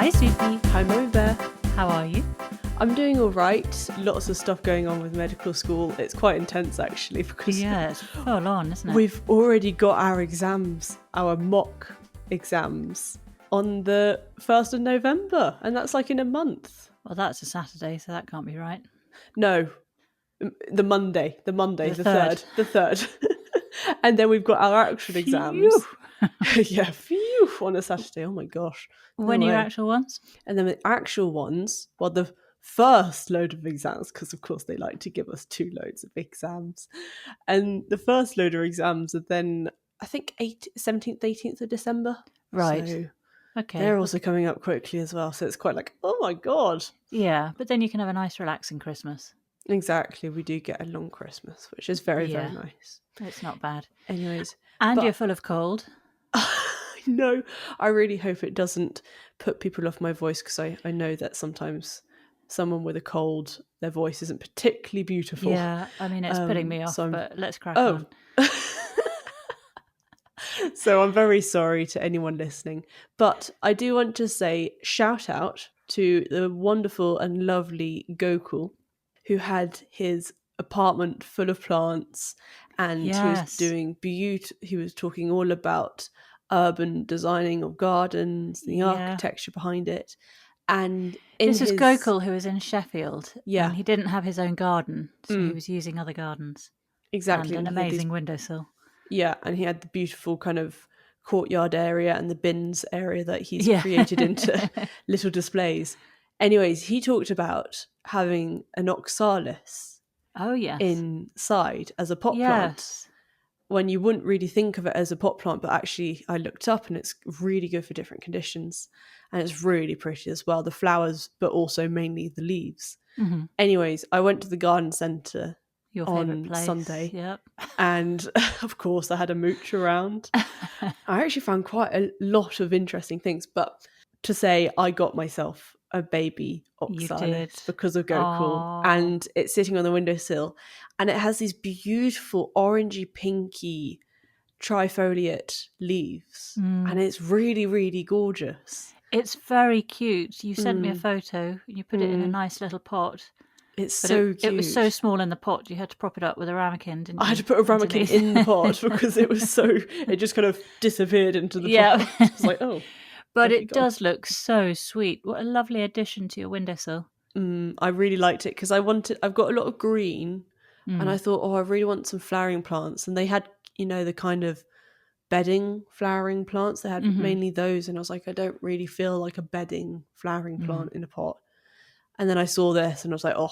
Hi, Suki. Hi, Mummy Bear. How are you? I'm doing all right. Lots of stuff going on with medical school. It's quite intense, actually, because Yeah, it's full on, isn't it? we've already got our exams, our mock exams, on the 1st of November, and that's like in a month. Well, that's a Saturday, so that can't be right. No, the Monday, the 3rd. the 3rd. And then we've got our actual exams. Yeah, phew, on a Saturday. Oh my gosh. When No are your way. actual ones? And then the actual ones, well, the first load of exams, because of course they like to give us 2 loads of exams. And the first load of exams are then, I think, 17th, 18th of December. Right. So Okay. they're also coming up quickly as well. So it's quite like, oh my God. Yeah, but then you can have a nice relaxing Christmas. Exactly. We do get a long Christmas, which is very, Yeah. very nice. It's not bad. Anyways. And but- you're full of cold. No, I really hope it doesn't put people off my voice, because I know that sometimes someone with a cold, their voice isn't particularly beautiful. Yeah, I mean, it's putting me off, so but let's crack on. So I'm very sorry to anyone listening. But I do want to say shout out to the wonderful and lovely Gokul, who had his apartment full of plants, and he was Yes. doing he was talking all about urban designing of gardens, the Yeah. architecture behind it. And This is Gokul, who was in Sheffield. Yeah. And he didn't have his own garden, so he Mm. was using other gardens. Exactly. And an he had these- amazing windowsill. Yeah, and he had the beautiful kind of courtyard area and the bins area that he's Yeah. created into little displays. Anyways, he talked about having an oxalis Oh, yes. inside as a pot plant, Yes. when you wouldn't really think of it as a pot plant, but actually I looked up and it's really good for different conditions, and it's really pretty as well, the flowers, but also mainly the leaves. Mm-hmm. Anyways, I went to the garden centre Your on favourite place. Sunday. Yep. and of course I had a mooch around. I actually found quite a lot of interesting things, but to say I got myself a baby You oxalis did. because of Gokul, Aw. and it's sitting on the windowsill, and it has these beautiful orangey pinky trifoliate leaves, and it's really, really gorgeous. It's very cute. You sent me a Mm. photo. You put it in a nice little pot. It's But so it cute. was so small in the pot, you had to prop it up with a ramekin, didn't you? I had to put a ramekin underneath? in the pot because it was so, it just kind of disappeared into the Yeah. pot. It's like, oh. But where'd it you go? does look so sweet. What a lovely addition to your windowsill. I really liked it because I've got a lot of green, Mm. and I thought, oh, I really want some flowering plants. And they had, the kind of bedding flowering plants. They had mainly those. And I was like, I don't really feel like a bedding flowering plant in a pot. And then I saw this and I was like, oh,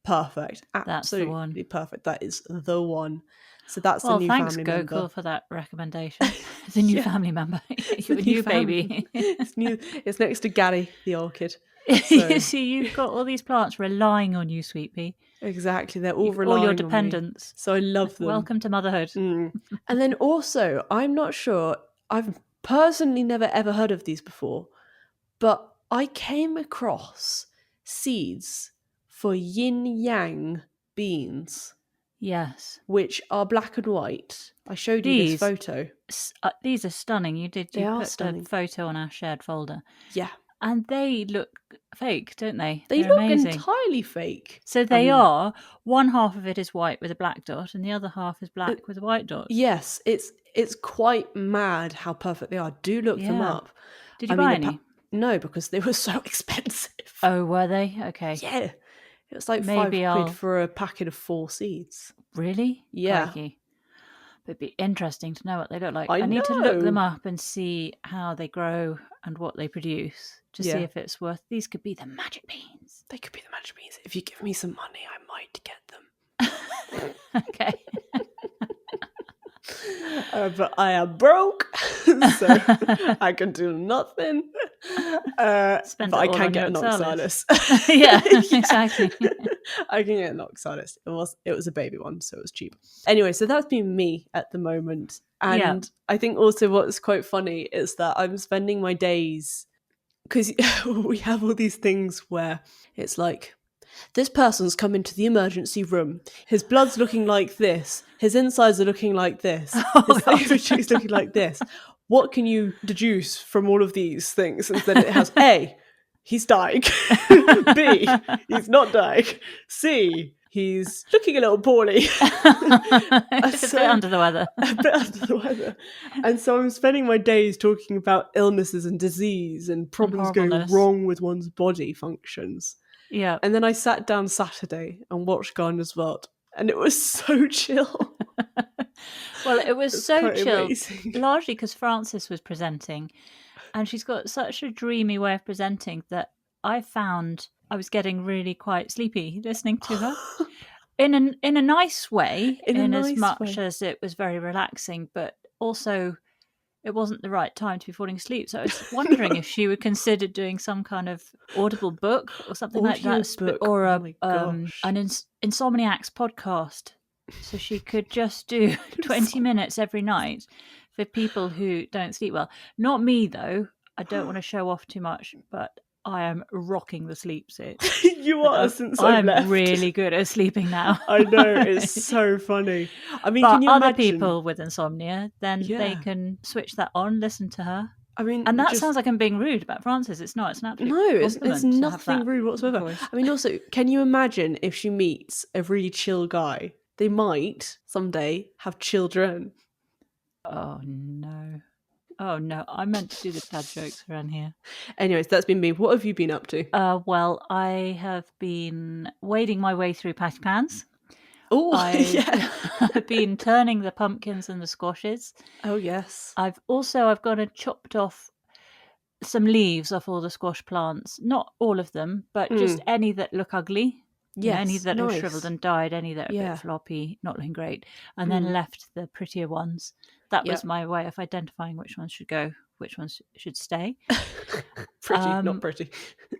perfect. That's the Absolutely one. perfect. That is the one. So that's Well, the new thanks, family Gokul, member. for that recommendation. The new Yeah. family member. Your The new family. baby. It's new. It's next to Gary, the orchid. You see, you've got all these plants relying on you, Sweet Pea. Exactly. They're all All relying your on me. dependents. So I love them. Welcome to motherhood. And then also, I'm not sure, I've personally never ever heard of these before, but I came across seeds for yin yang beans, Yes. which are black and white. I showed you this These- photo. These are stunning. You They are put stunning. a photo on our shared folder. Yeah. And they look fake, don't they? They They're look amazing. entirely fake. So they mean- are. One half of it is white with a black dot, and the other half is black with a white dot. Yes, it's quite mad how perfect they are. Do look them Yeah. up. Did you I mean, buy appa- any? No, because they were so expensive. Oh, were they? Okay. Yeah. It was like Maybe £5 I'll- for a packet of 4 seeds. Really? Yeah. Crikey. It'd be interesting to know what they look like. I need to look them know. up and see how they grow and what they produce to see Yeah. if it's worth. These could be the magic beans. They could be the magic beans. If you give me some money, I might get them. Okay. But I am broke, so I can do nothing. Spend but it I all can on get your an oxalis. oxalis. Yeah, exactly. I can get an oxalis. It was a baby one, so it was cheap. Anyway, so that's been me at the moment. And Yeah. I think also what's quite funny is that I'm spending my days, because we have all these things where it's like, this person's come into the emergency room. His blood's looking like this. His insides are looking like this. His temperature is looking like this. What can you deduce from all of these things? And then it has A, he's dying. B, he's not dying. C, he's looking a little poorly. It's a bit under the weather. A bit under the weather. And so I'm spending my days talking about illnesses and disease and problems going horribleness. wrong with one's body functions. Yeah. And then I sat down Saturday and watched Gardener's Vault, and it was so chill. Well, it was so quite chill, amazing. largely because Frances was presenting, and she's got such a dreamy way of presenting that I found I was getting really quite sleepy listening to her. In a nice way, as much as it was very relaxing, but also it wasn't the right time to be falling asleep. So I was wondering if she would consider doing some kind of audible book or something like that, or an Insomniacs podcast. So she could just do 20 minutes every night for people who don't sleep well. Not me, though. I don't want to show off too much, but I am rocking the sleep sit. You are, since I've left. I'm really good at sleeping now. I know, it's so funny. I mean, but can you other imagine? people with insomnia, then they can switch that on, listen to her. I mean, and that sounds like I'm being rude about Frances. It's not. It's an absolute it's nothing rude whatsoever. Voice. I mean, also, can you imagine if she meets a really chill guy? They might someday have children. Oh no. Oh no, I meant to do the dad jokes around here. Anyways, that's been me. What have you been up to? Well, I have been wading my way through patty pans. Oh, I've been turning the pumpkins and the squashes. Oh yes. I've gone and chopped off some leaves off all the squash plants. Not all of them, but just any that look ugly. Yes, any that have shriveled and died, any that are a bit floppy, not looking great, and then left the prettier ones. That was my way of identifying which ones should go, which ones should stay. Pretty, not pretty.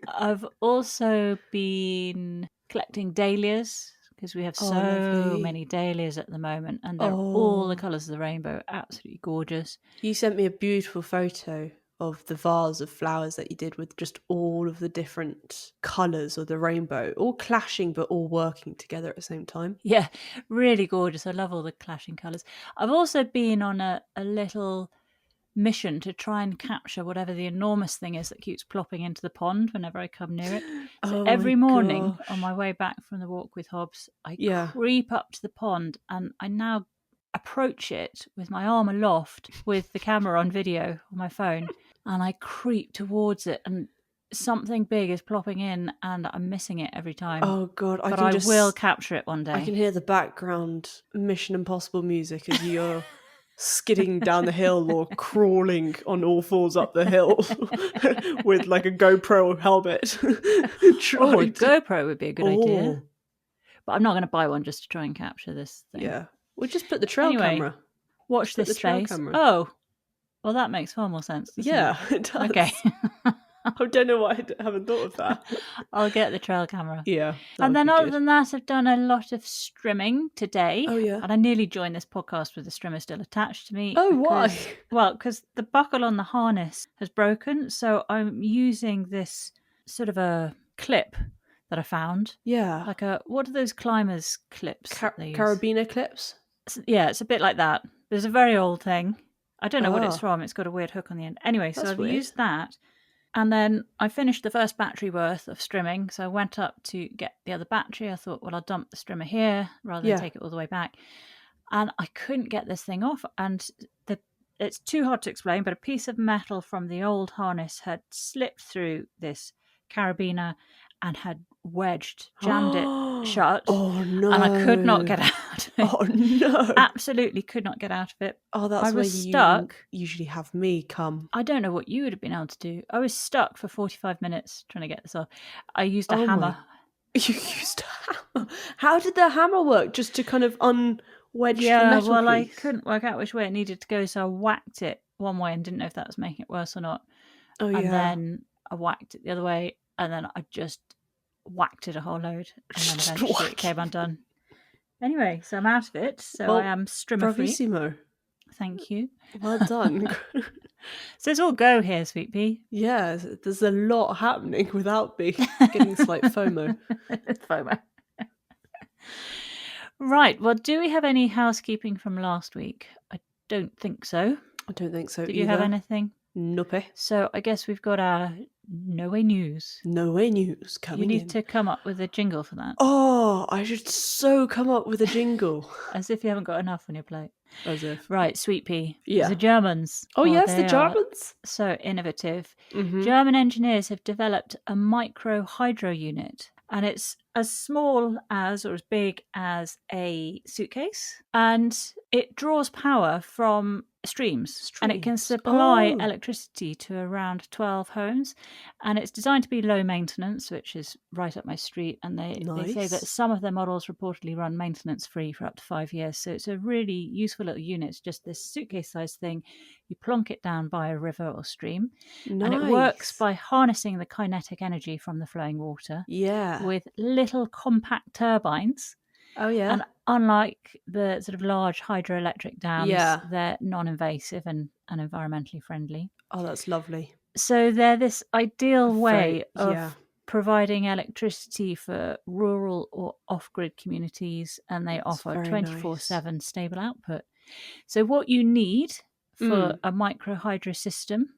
I've also been collecting dahlias because we have so many dahlias at the moment, and they're all the colours of the rainbow, absolutely gorgeous. You sent me a beautiful photo of the vase of flowers that you did with just all of the different colours of the rainbow, all clashing but all working together at the same time. Yeah, really gorgeous. I love all the clashing colours. I've also been on a little mission to try and capture whatever the enormous thing is that keeps plopping into the pond whenever I come near it. So every morning on my way back from the walk with Hobbs, I creep up to the pond, and I now approach it with my arm aloft with the camera on video on my phone, and I creep towards it, and something big is plopping in, and I'm missing it every time. Oh God, I will capture it one day. I can hear the background Mission Impossible music as you're skidding down the hill or crawling on all fours up the hill with like a GoPro helmet. A GoPro would be a good idea. But I'm not going to buy one just to try and capture this thing. Yeah. We'll just put the trail camera. Watch this space. Oh, well, that makes far more sense. It does. Okay. I don't know why I haven't thought of that. I'll get the trail camera. Yeah. And then other than that, I've done a lot of strimming today. Oh, yeah. And I nearly joined this podcast with the strimmer still attached to me. Oh, why? Well, because the buckle on the harness has broken. So I'm using this sort of a clip that I found. Yeah. Like what are those climbers clips? Carabiner clips? Yeah, it's a bit like that. There's a very old thing. I don't know what it's from. It's got a weird hook on the end. Anyway, so I've used that. And then I finished the first battery worth of strimming. So I went up to get the other battery. I thought, well, I'll dump the strimmer here rather than take it all the way back. And I couldn't get this thing off. And it's too hard to explain, but a piece of metal from the old harness had slipped through this carabiner and had jammed it shut. Oh, no. And I could not get out of it. Oh, no. Absolutely could not get out of it. Oh, that's where you usually have me come. I don't know what you would have been able to do. I was stuck for 45 minutes trying to get this off. I used a hammer. You used a hammer? How did the hammer work? Just to kind of unwedge the metal piece? I couldn't work out which way it needed to go, so I whacked it one way and didn't know if that was making it worse or not. Oh, yeah. And then I whacked it the other way, and then I just whacked it a whole load, and then eventually it came undone. Anyway, so I'm out of it, so I am strimmer free. Bravissimo. Thank you. Well done. So it's all go here, Sweet Pea. Yeah, there's a lot happening without me getting slight FOMO. FOMO. Right, well, do we have any housekeeping from last week? I don't think so. I don't think so Did you have anything? Nope. So I guess we've got our No Way News. No Way News You coming need in. to come up with a jingle for that. Oh, I should so come up with a jingle. As if you haven't got enough on your plate. As if. Right, Sweet Pea. Yeah. The Germans. Oh, yes, the they are Germans. so innovative. Mm-hmm. German engineers have developed a micro hydro unit, and it's as small as or as big as a suitcase, and it draws power from streams. And it can supply electricity to around 12 homes, and it's designed to be low maintenance, which is right up my street. And they say that some of their models reportedly run maintenance free for up to 5 years, so it's a really useful little unit. It's just this suitcase sized thing. You plonk it down by a river or stream, and it works by harnessing the kinetic energy from the flowing water with little compact turbines. Oh, yeah. And unlike the sort of large hydroelectric dams, they're non-invasive and environmentally friendly. Oh, that's lovely. So they're this ideal way of providing electricity for rural or off-grid communities, and they offer 24/7 stable output. So what you need for a micro hydro system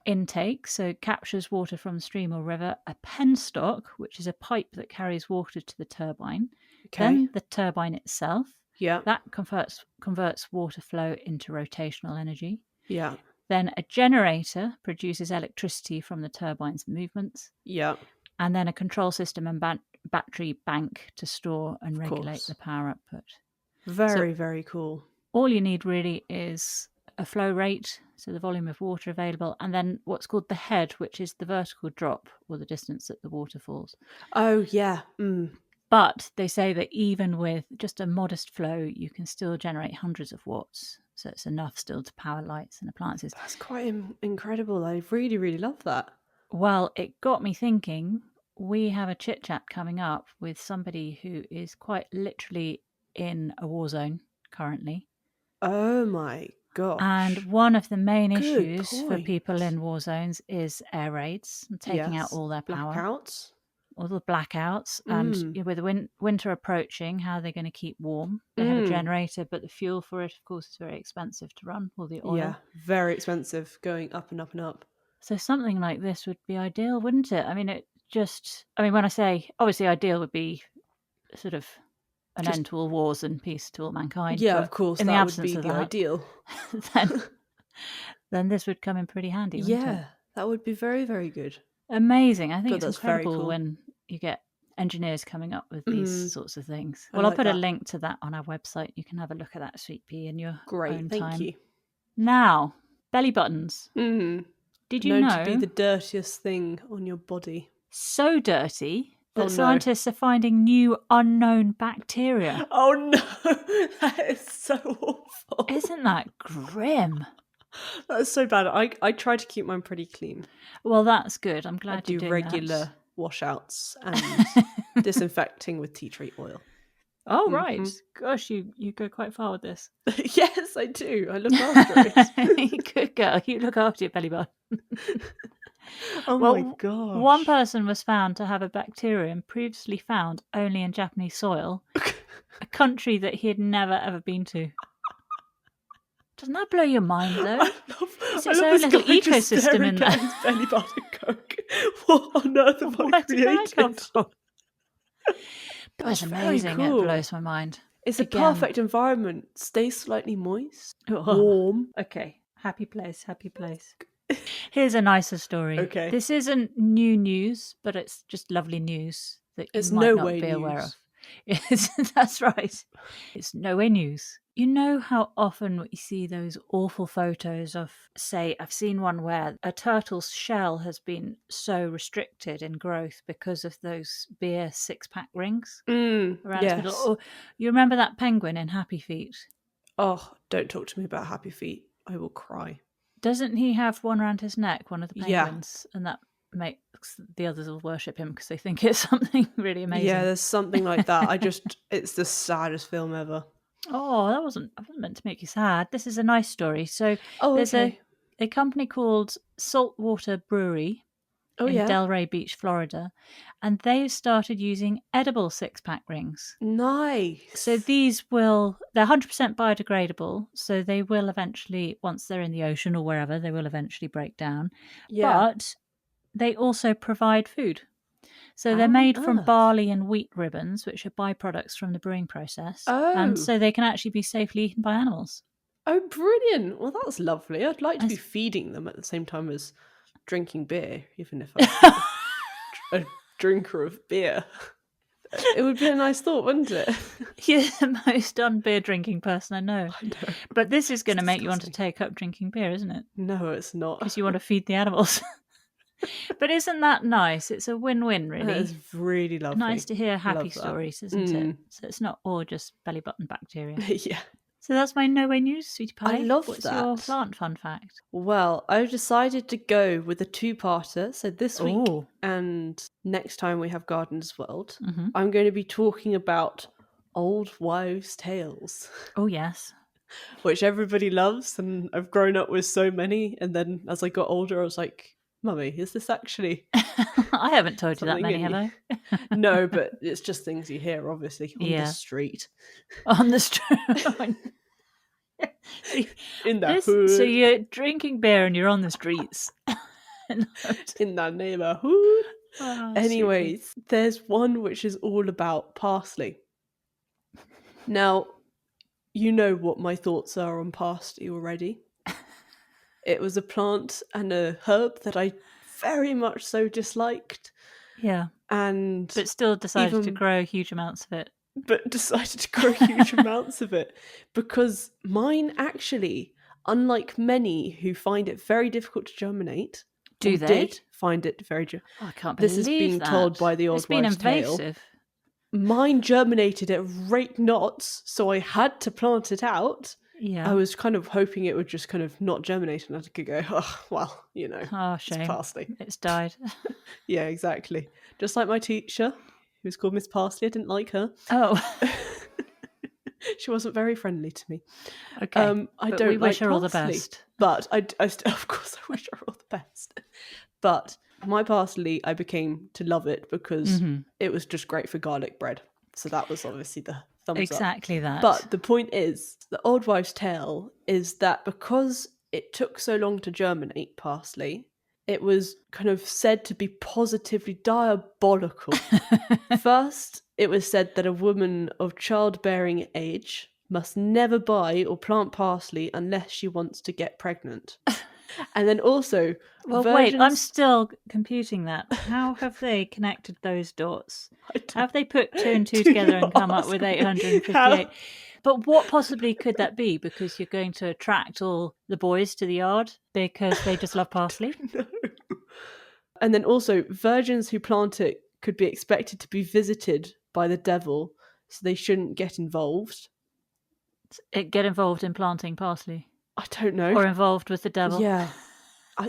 intake, so captures water from the stream or river, a penstock, which is a pipe that carries water to the turbine, then the turbine itself, that converts water flow into rotational energy, then a generator produces electricity from the turbine's movements, and then a control system and battery bank to store and regulate the power output. Very cool. All you need really is a flow rate, so the volume of water available, and then what's called the head, which is the vertical drop or the distance that the water falls. Oh, yeah. But they say that even with just a modest flow, you can still generate hundreds of watts. So it's enough still to power lights and appliances. That's quite incredible. I really, really love that. Well, it got me thinking. We have a chit-chat coming up with somebody who is quite literally in a war zone currently. Oh my gosh. And one of the main issues for people in war zones is air raids and taking out all their power. Blackouts. All the blackouts. And with the winter approaching, how are they going to keep warm? They have a generator, but the fuel for it, of course, is very expensive to run, all the oil. Yeah, very expensive, going up and up and up. So something like this would be ideal, wouldn't it? I mean, when I say, obviously ideal would be sort of an end to all wars and peace to all mankind. Yeah, of course, in the absence would be the ideal. then this would come in pretty handy, wouldn't it? That would be very, very good. Amazing. I think it's incredible when you get engineers coming up with these sorts of things. Well, I'll put a link to that on our website. You can have a look at that, Sweet Pea, in your own time. Thank you. Now, belly buttons. Did you know? To be the dirtiest thing on your body. So dirty that scientists are finding new unknown bacteria. Oh no, that is so awful. Isn't that grim? That's so bad. I try to keep mine pretty clean. Well, that's good. I'm glad you do regular washouts and disinfecting with tea tree oil. Oh, right. Gosh, you go quite far with this. Yes, I do. I look after it. Good girl. You look after your belly button. My gosh. One person was found to have a bacterium previously found only in Japanese soil, a country that he had never ever been to. Doesn't that blow your mind, though? It's its own little ecosystem in there. Belly button coke. What on earth have I created? Where did that come from? That's amazing. Cool. It blows my mind. It's a perfect environment. Stay slightly moist, warm. Okay, happy place. Here's a nicer story. Okay. This isn't new news, but it's just lovely news that you might not be aware of. Yes, that's right. It's no way news. You know how often we see those awful photos of, say, I've seen one where a turtle's shell has been so restricted in growth because of those beer 6-pack rings around its middle. Or, you remember that penguin in Happy Feet? Oh, don't talk to me about Happy Feet. I will cry. Doesn't he have one around his neck, one of the penguins? Yeah. And that makes the others will worship him because they think it's something really amazing. Yeah, there's something like that. It's the saddest film ever. Oh, I wasn't meant to make you sad. This is a nice story. So there's a company called Saltwater Brewery in Delray Beach, Florida, and they've started using edible 6-pack rings. Nice. So they're 100% biodegradable, so they will eventually, once they're in the ocean or wherever, they will eventually break down. Yeah. But they also provide food. So they're made from Earth. barley and wheat ribbons, which are byproducts from the brewing process. Oh. And so they can actually be safely eaten by animals. Oh, brilliant. Well, that's lovely. I'd like to be That's- feeding them at the same time as drinking beer, even if I'm not a drinker of beer. It would be a nice thought, wouldn't it? You're the most unbeer drinking person I know. I know. But this is going to make you want to disgusting. take up drinking beer, isn't it? No, it's not. Because you want to feed the animals. But isn't that nice? It's a win-win, really. It's really lovely. Nice to hear happy Love that. stories, isn't it? So it's not all just belly button bacteria. Yeah. So that's my no way news, sweetie pie. I love What's that. your plant fun fact? Well, I've decided to go with a two-parter. So this week Ooh. and next time we have Gardeners World, Mhm. I'm going to be talking about old wives' tales, Oh, yes. which everybody loves, and I've grown up with so many. And then as I got older, I was like, "Mummy, is this actually?" I haven't told you that Something many, in have you. I? No, but it's just things you hear, obviously, on Yeah. the street, On the street. in the hood, So you're drinking beer and you're on the streets. in the neighborhood. Oh, Anyways, there's one which is all about parsley. Now, you know what my thoughts are on parsley already. It was a plant and a herb that I very much so disliked. Yeah. And But still decided to even- grow huge amounts of it. but decided to grow huge amounts of it because mine actually, unlike many who find it very difficult to germinate, Do or they? did find it very Oh, I can't believe this is being that. told by the old It's been wives' tale. invasive. Mine germinated at great knots, so I had to plant it out. Yeah. I was kind of hoping it would just kind of not germinate and I could go, oh, well, Oh, it's shame. parsley. It's died. Yeah, exactly. Just like my teacher, who was called Miss Parsley. I didn't like her. Oh. She wasn't very friendly to me. Okay. I But don't we wish like her all the parsley, best. But of course, I wish her all the best. But my parsley, I became to love it because it was just great for garlic bread. So that was obviously the thumbs up. Exactly that. But the point is, the old wives' tale is that because it took so long to germinate parsley, it was kind of said to be positively diabolical. First, it was said that a woman of childbearing age must never buy or plant parsley unless she wants to get pregnant. And then also, well, wait, I'm still computing that. How have they connected those dots? Have they put 2 and 2 Do together and not come up ask with me 858? how. But what possibly could that be? Because you're going to attract all the boys to the yard because they just love parsley? No. And then also, virgins who plant it could be expected to be visited by the devil, so they shouldn't get involved. Get involved in planting parsley? I don't know. Or involved with the devil? Yeah.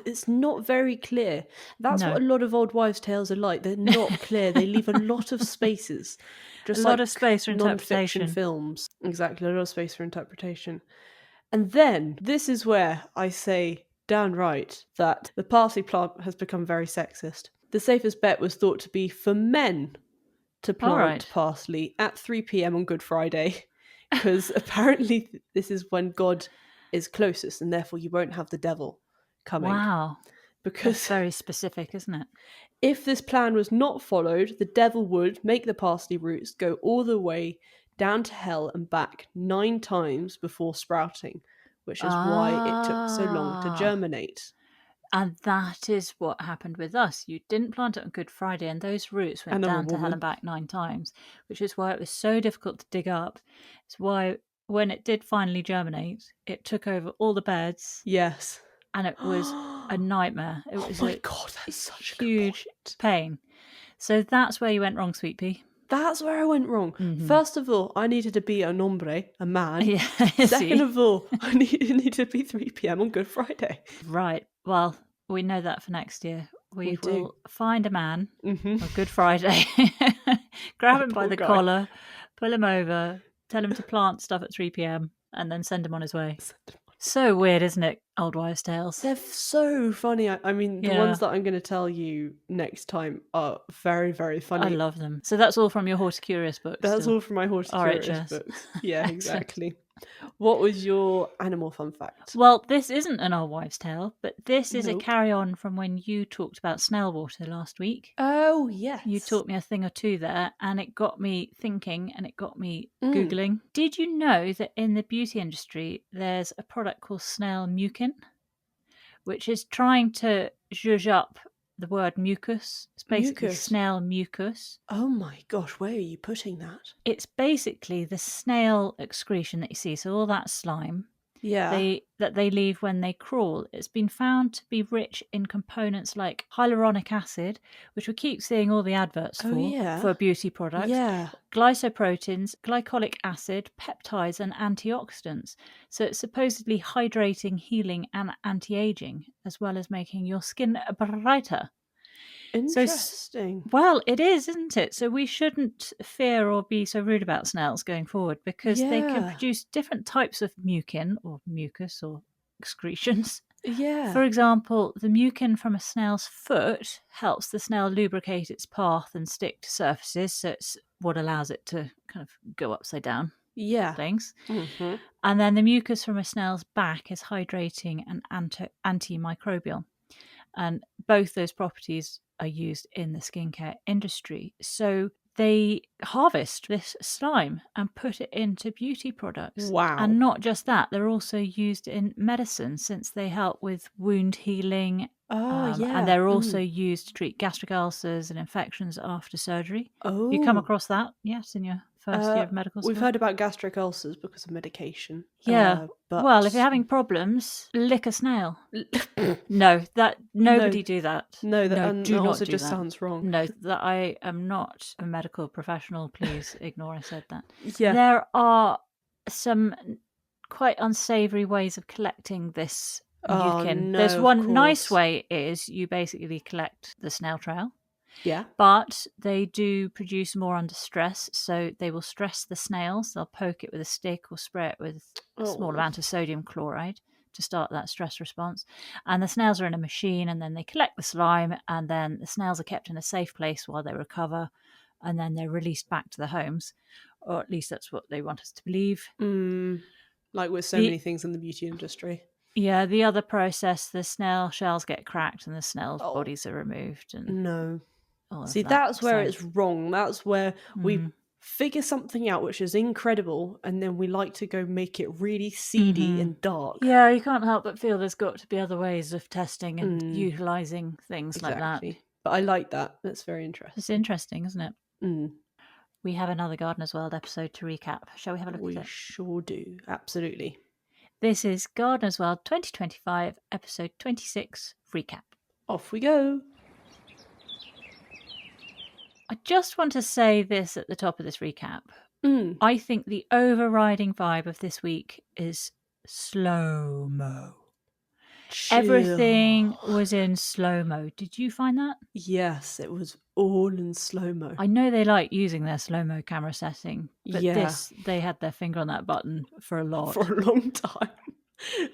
It's not very clear. That's No. what a lot of old wives' tales are like. They're not clear. They leave a lot of spaces. Just A lot of space for non-fiction interpretation. films. Exactly, a lot of space for interpretation. And then, this is where I say downright that the parsley plant has become very sexist. The safest bet was thought to be for men to plant parsley at 3 p.m. on Good Friday, because apparently this is when God is closest, and therefore you won't have the devil coming. Wow. Because That's very specific, isn't it? if this plan was not followed, the devil would make the parsley roots go all the way down to hell and back 9 times before sprouting, which is why it took so long to germinate. And that is what happened with us. You didn't plant it on Good Friday, and those roots went down to hell and back 9 times, which is why it was so difficult to dig up. It's why when it did finally germinate, it took over all the beds. Yes. And it was a nightmare. It was God, that's such a huge pain. So that's where you went wrong, Sweet Pea. That's where I went wrong. Mm-hmm. First of all, I needed to be an hombre, a man. Yeah, Second of all, I needed to be 3 p.m. on Good Friday. Right. Well, we know that for next year. We will find a man on Good Friday, grab him by the collar, pull him over, tell him to plant stuff at 3 p.m. and then send him on his way. So weird, isn't it? Old wives' tales. They're so funny. I mean, the ones that I'm going to tell you next time are very, very funny. I love them. So that's all from your Horticurious books. That's all from my Horticurious RHS. books. Yeah, exactly. What was your animal fun fact? Well, this isn't an old wives' tale, but this is a Nope. carry-on from when you talked about snail water last week. Oh, yes. You taught me a thing or two there, and it got me thinking, and it got me Googling. Did you know that in the beauty industry, there's a product called snail mucin, which is trying to zhuzh up the word mucus? It's basically Mucus. snail mucus. Oh my gosh, where are you putting that? It's basically the snail excretion that you see, so all that slime Yeah. that they leave when they crawl. It's been found to be rich in components like hyaluronic acid, which we keep seeing all the adverts for beauty products, Yeah. glycoproteins, glycolic acid, peptides, and antioxidants. So it's supposedly hydrating, healing, and anti-aging, as well as making your skin brighter. Interesting. Well, it is, isn't it? So we shouldn't fear or be so rude about snails going forward, because they can produce different types of mucin or mucus or excretions. Yeah. For example, the mucin from a snail's foot helps the snail lubricate its path and stick to surfaces, so it's what allows it to kind of go upside down. Yeah. Things. Mm-hmm. And then the mucus from a snail's back is hydrating and antimicrobial. And both those properties are used in the skincare industry. So they harvest this slime and put it into beauty products. Wow. And not just that, they're also used in medicine, since they help with wound healing. And they're also used to treat gastric ulcers and infections after surgery. Oh. You come across that? Yes, in your first year of medical school? We've heard about gastric ulcers because of medication. Yeah. But well, if you're having problems, lick a snail. No, that nobody do that. No, that do not also do just that. sounds wrong. No, that I am not a medical professional. Please ignore I said that. Yeah. There are some quite unsavoury ways of collecting this mucin. There's one nice way is you basically collect the snail trail. Yeah. But they do produce more under stress, so they will stress the snails. They'll poke it with a stick or spray it with a small amount of sodium chloride to start that stress response. And the snails are in a machine, and then they collect the slime, and then the snails are kept in a safe place while they recover, and then they're released back to their homes, or at least that's what they want us to believe. Like with so many things in the beauty industry. Yeah, the other process, the snail shells get cracked and the snails' bodies are removed. And see, that's where it's wrong. That's where we figure something out which is incredible, and then we like to go make it really seedy and dark. Yeah, you can't help but feel there's got to be other ways of testing and utilising things like that. But I like that. That's very interesting. It's interesting, isn't it? We have another Gardener's World episode to recap. Shall we have a look at it? We sure do. Absolutely. This is Gardener's World 2025, episode 26, recap. Off we go. I just want to say this at the top of this recap. I think the overriding vibe of this week is slow-mo. Everything was in slow-mo. Did you find that? Yes, it was all in slow-mo. I know they like using their slow-mo camera setting, but they had their finger on that button for a lot. For a long time.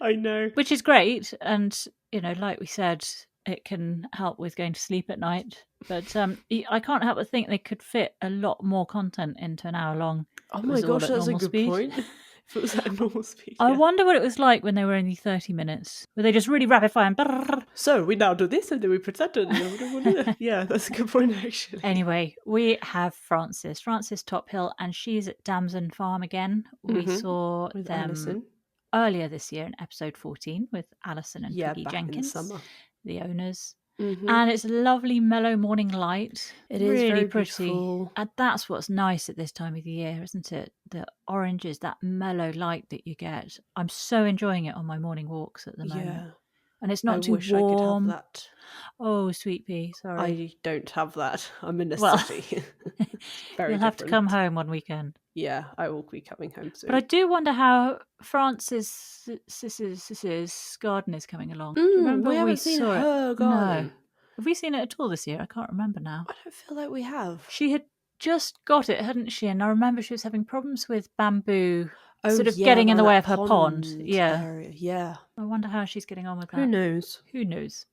I know. Which is great, and, like we said, it can help with going to sleep at night. But I can't help but think they could fit a lot more content into an hour long. Oh my gosh, that's a good point. If it was at normal speed. I wonder what it was like when they were only 30 minutes. Were they just really rapid fire and... So we now do this and then we pretend it. Yeah, that's a good point actually. Anyway, we have Frances Tophill, and she's at Damson Farm again. We saw with them Alison earlier this year in episode 14 with Alison and Twiggy Jenkins, the owners. And it's a lovely mellow morning light. It is really very pretty. Beautiful. And that's what's nice at this time of the year, isn't it? The oranges, that mellow light that you get. I'm so enjoying it on my morning walks at the moment. Yeah. And it's not too warm. I could have that. Oh, sweet pea, sorry. I don't have that. I'm in a city. Very You'll have to come home one weekend. Yeah, I will be coming home soon. But I do wonder how Frances' garden is coming along. Do you remember we haven't seen her garden. No. Have we seen it at all this year? I can't remember now. I don't feel like we have. She had just got it, hadn't she? And I remember she was having problems with bamboo getting in the way of her pond. Area. Yeah. I wonder how she's getting on with that. Who knows?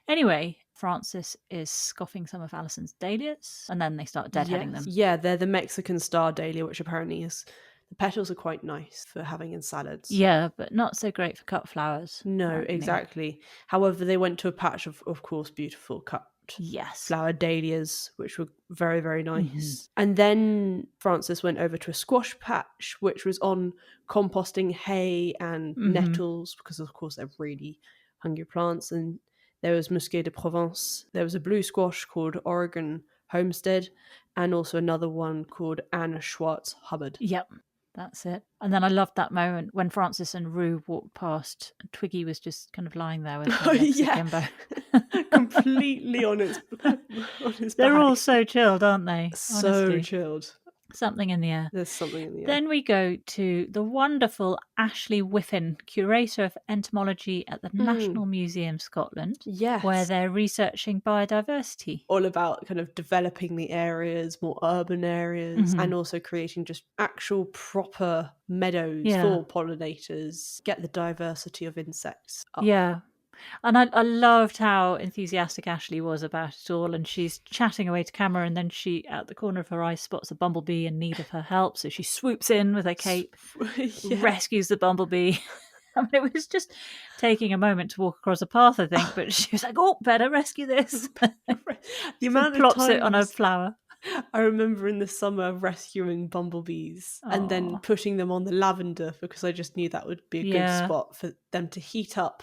Anyway, Frances is scoffing some of Alison's dahlias, and then they start deadheading them. Yeah, they're the Mexican star dahlia, which apparently is The petals are quite nice for having in salads. Yeah, but not so great for cut flowers. No, apparently. exactly. However, they went to a patch of course, beautiful cut Yes. flower dahlias, which were very, very nice. Mm-hmm. And then Frances went over to a squash patch, which was on composting hay and nettles, because of course they're really hungry plants. And there was Musqué de Provence. There was a blue squash called Oregon Homestead, and also another one called Anna Schwartz Hubbard. Yep, that's it. And then I loved that moment when Frances and Rue walked past, and Twiggy was just kind of lying there with her legs akimbo. Completely on his They're back. all so chilled, aren't they? So Honestly. chilled. Something in the air. There's something in the air. Then we go to the wonderful Ashleigh Whiffin, Curator of Entomology at the National Museum Scotland. Yes. Where they're researching biodiversity. All about kind of developing the areas, more urban areas, and also creating just actual proper meadows for pollinators, get the diversity of insects up. Yeah. And I loved how enthusiastic Ashleigh was about it all, and she's chatting away to camera, and then she, out the corner of her eye, spots a bumblebee in need of her help, so she swoops in with her cape, rescues the bumblebee. I mean, it was just taking a moment to walk across a path, I think, but she was like, oh, better rescue this. The amount of plops times it on a flower. I remember in the summer rescuing bumblebees and then putting them on the lavender, because I just knew that would be a good spot for them to heat up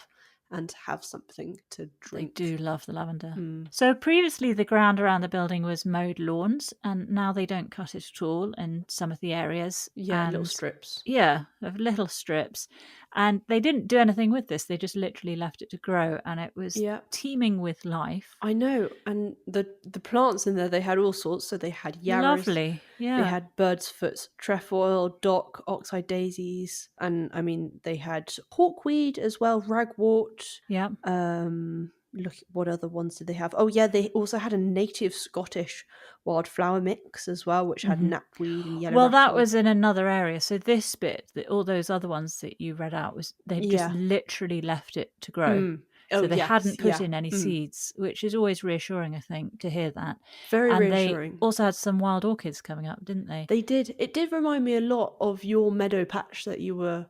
and have something to drink. They do love the lavender. So previously the ground around the building was mowed lawns, and now they don't cut it at all in some of the areas. Yeah, little strips. Yeah, little strips. And they didn't do anything with this. They just literally left it to grow, and it was teeming with life. I know. And the plants in there, they had all sorts. So they had yarrows. Lovely, yeah. They had bird's foot, trefoil, dock, oxeye daisies. And I mean, they had hawkweed as well, ragwort. Yeah. Look, what other ones did they have? Oh yeah, they also had a native Scottish wildflower mix as well, which had knapweed and yellow rattle. That was in another area. So this bit, all those other ones that you read out, was they just literally left it to grow. So they hadn't put in any seeds, which is always reassuring, I think, to hear that. Very reassuring. They also had some wild orchids coming up, didn't they? They did. It did remind me a lot of your meadow patch that you were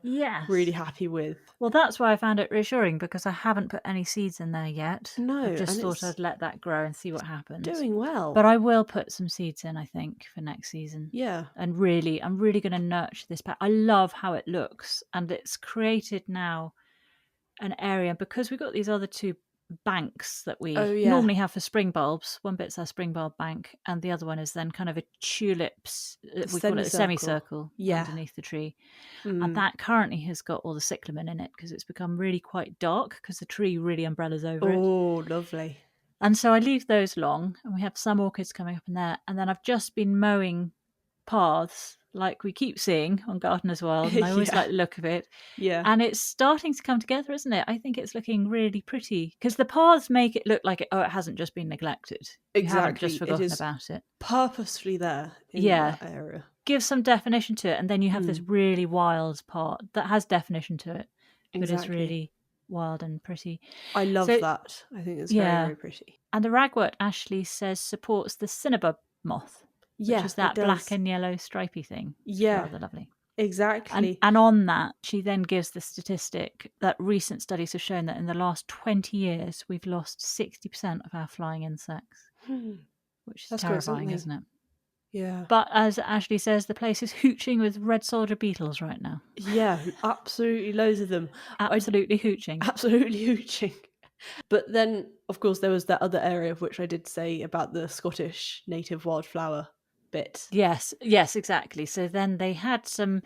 really happy with. Well, that's why I found it reassuring, because I haven't put any seeds in there yet. No. I just thought I'd let that grow and see what happens. Doing well. But I will put some seeds in, I think, for next season. Yeah. And really, I'm really going to nurture this patch. I love how it looks, and it's created now an area, because we've got these other two banks that we normally have for spring bulbs. One bit's our spring bulb bank, and the other one is then kind of a tulips, we call it a semicircle underneath the tree. And that currently has got all the cyclamen in it, because it's become really quite dark because the tree really umbrellas over it. Oh, lovely. And so I leave those long, and we have some orchids coming up in there, and then I've just been mowing paths like we keep seeing on Gardener's World, and I always like the look of it. Yeah. And it's starting to come together, isn't it? I think it's looking really pretty, because the paths make it look like it hasn't just been neglected. Exactly. You haven't just forgotten about it. Purposely there in that area. Give some definition to it, and then you have this really wild part that has definition to it, but it's really wild and pretty. I love that. I think it's very, very pretty. And the ragwort, Ashleigh says, supports the cinnamon moth. Which is that black and yellow stripy thing. Yeah. Rather lovely. Exactly. And on that, she then gives the statistic that recent studies have shown that in the last 20 years, we've lost 60% of our flying insects. Which is terrifying, isn't it? Yeah. But as Ashleigh says, the place is hooching with red soldier beetles right now. Yeah, absolutely loads of them. Absolutely hooching. Absolutely hooching. But then, of course, there was that other area of which I did say about the Scottish native wildflower bit. Yes, exactly. So then they had some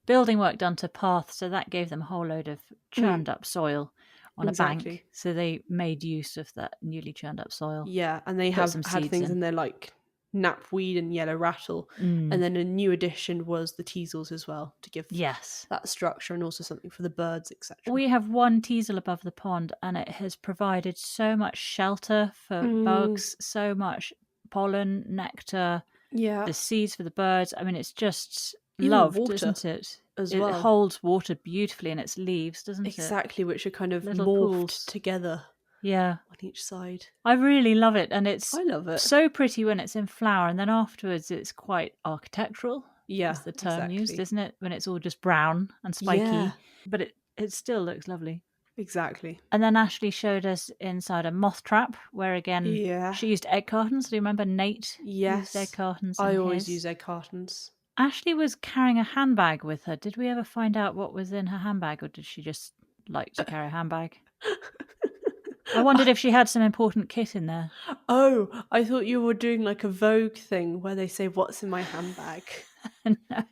building work done to paths, so that gave them a whole load of churned up soil on a bank. So they made use of that newly churned up soil. Yeah, and they had things in there like knapweed and yellow rattle. And then a new addition was the teasels as well, to give that structure, and also something for the birds, etc. We have one teasel above the pond, and it has provided so much shelter for bugs, so much pollen, nectar, the seeds for the birds. I mean, it's just loved, isn't it? It holds water beautifully in its leaves, doesn't it? Exactly, which are kind of Little morphed pools together. Yeah. On each side. I really love it. And it's I love it. So pretty when it's in flower, and then afterwards it's quite architectural. Yeah, is the term used, exactly. isn't it? When it's all just brown and spiky. Yeah. But it still looks lovely. Exactly. And then Ashleigh showed us inside a moth trap, where again Yeah. she used egg cartons. Do you remember Nate used egg Yes. cartons in I always his? use egg cartons. Ashleigh was carrying a handbag with her. Did we ever find out what was in her handbag, or did she just like to carry a handbag? I wondered if she had some important kit in there. Oh, I thought you were doing like a Vogue thing where they say, "What's in my handbag?" No.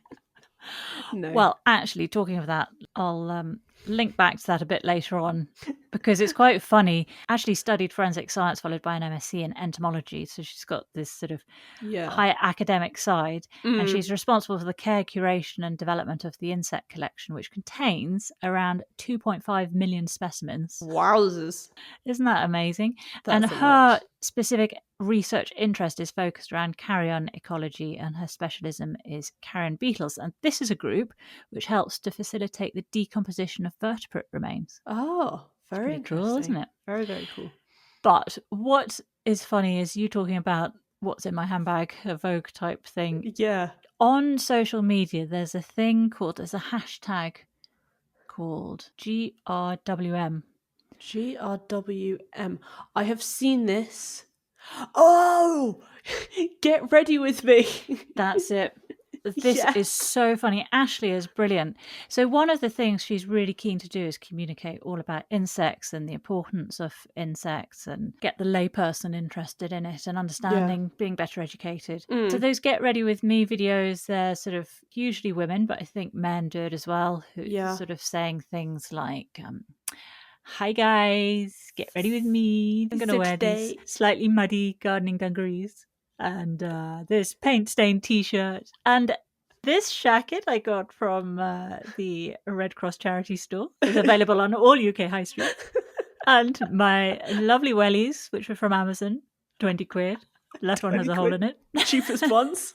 No. Well, actually, talking of that, I'll link back to that a bit later on because it's quite funny. Ashleigh studied forensic science followed by an MSc in entomology, so she's got this sort of Yeah. high academic side, and she's responsible for the care, curation, and development of the insect collection, which contains around 2.5 million specimens. Wowzers. Isn't that amazing? That's And a her lot. specific research interest is focused around carrion ecology, and her specialism is carrion beetles. And this is a group which helps to facilitate the decomposition of vertebrate remains. Oh, very Pretty interesting. cool, isn't it? Very, very cool. But what is funny is you talking about what's in my handbag, a Vogue type thing. Yeah. On social media, there's a hashtag called GRWM. GRWM. I have seen this. Oh, get ready with me. That's it. This Yes. is so funny. Ashleigh is brilliant. So one of the things she's really keen to do is communicate all about insects and the importance of insects and get the layperson interested in it and understanding, being better educated. So those Get Ready With Me videos, they're sort of usually women, but I think men do it as well, who sort of saying things like, hi guys, get ready with me. I'm going to wear these slightly muddy gardening dungarees and this paint stained t-shirt and this jacket I got from the Red Cross charity store. It's available on all UK high streets. And my lovely wellies, which were from Amazon, 20 quid. Last one has a hole in it. Cheapest ones.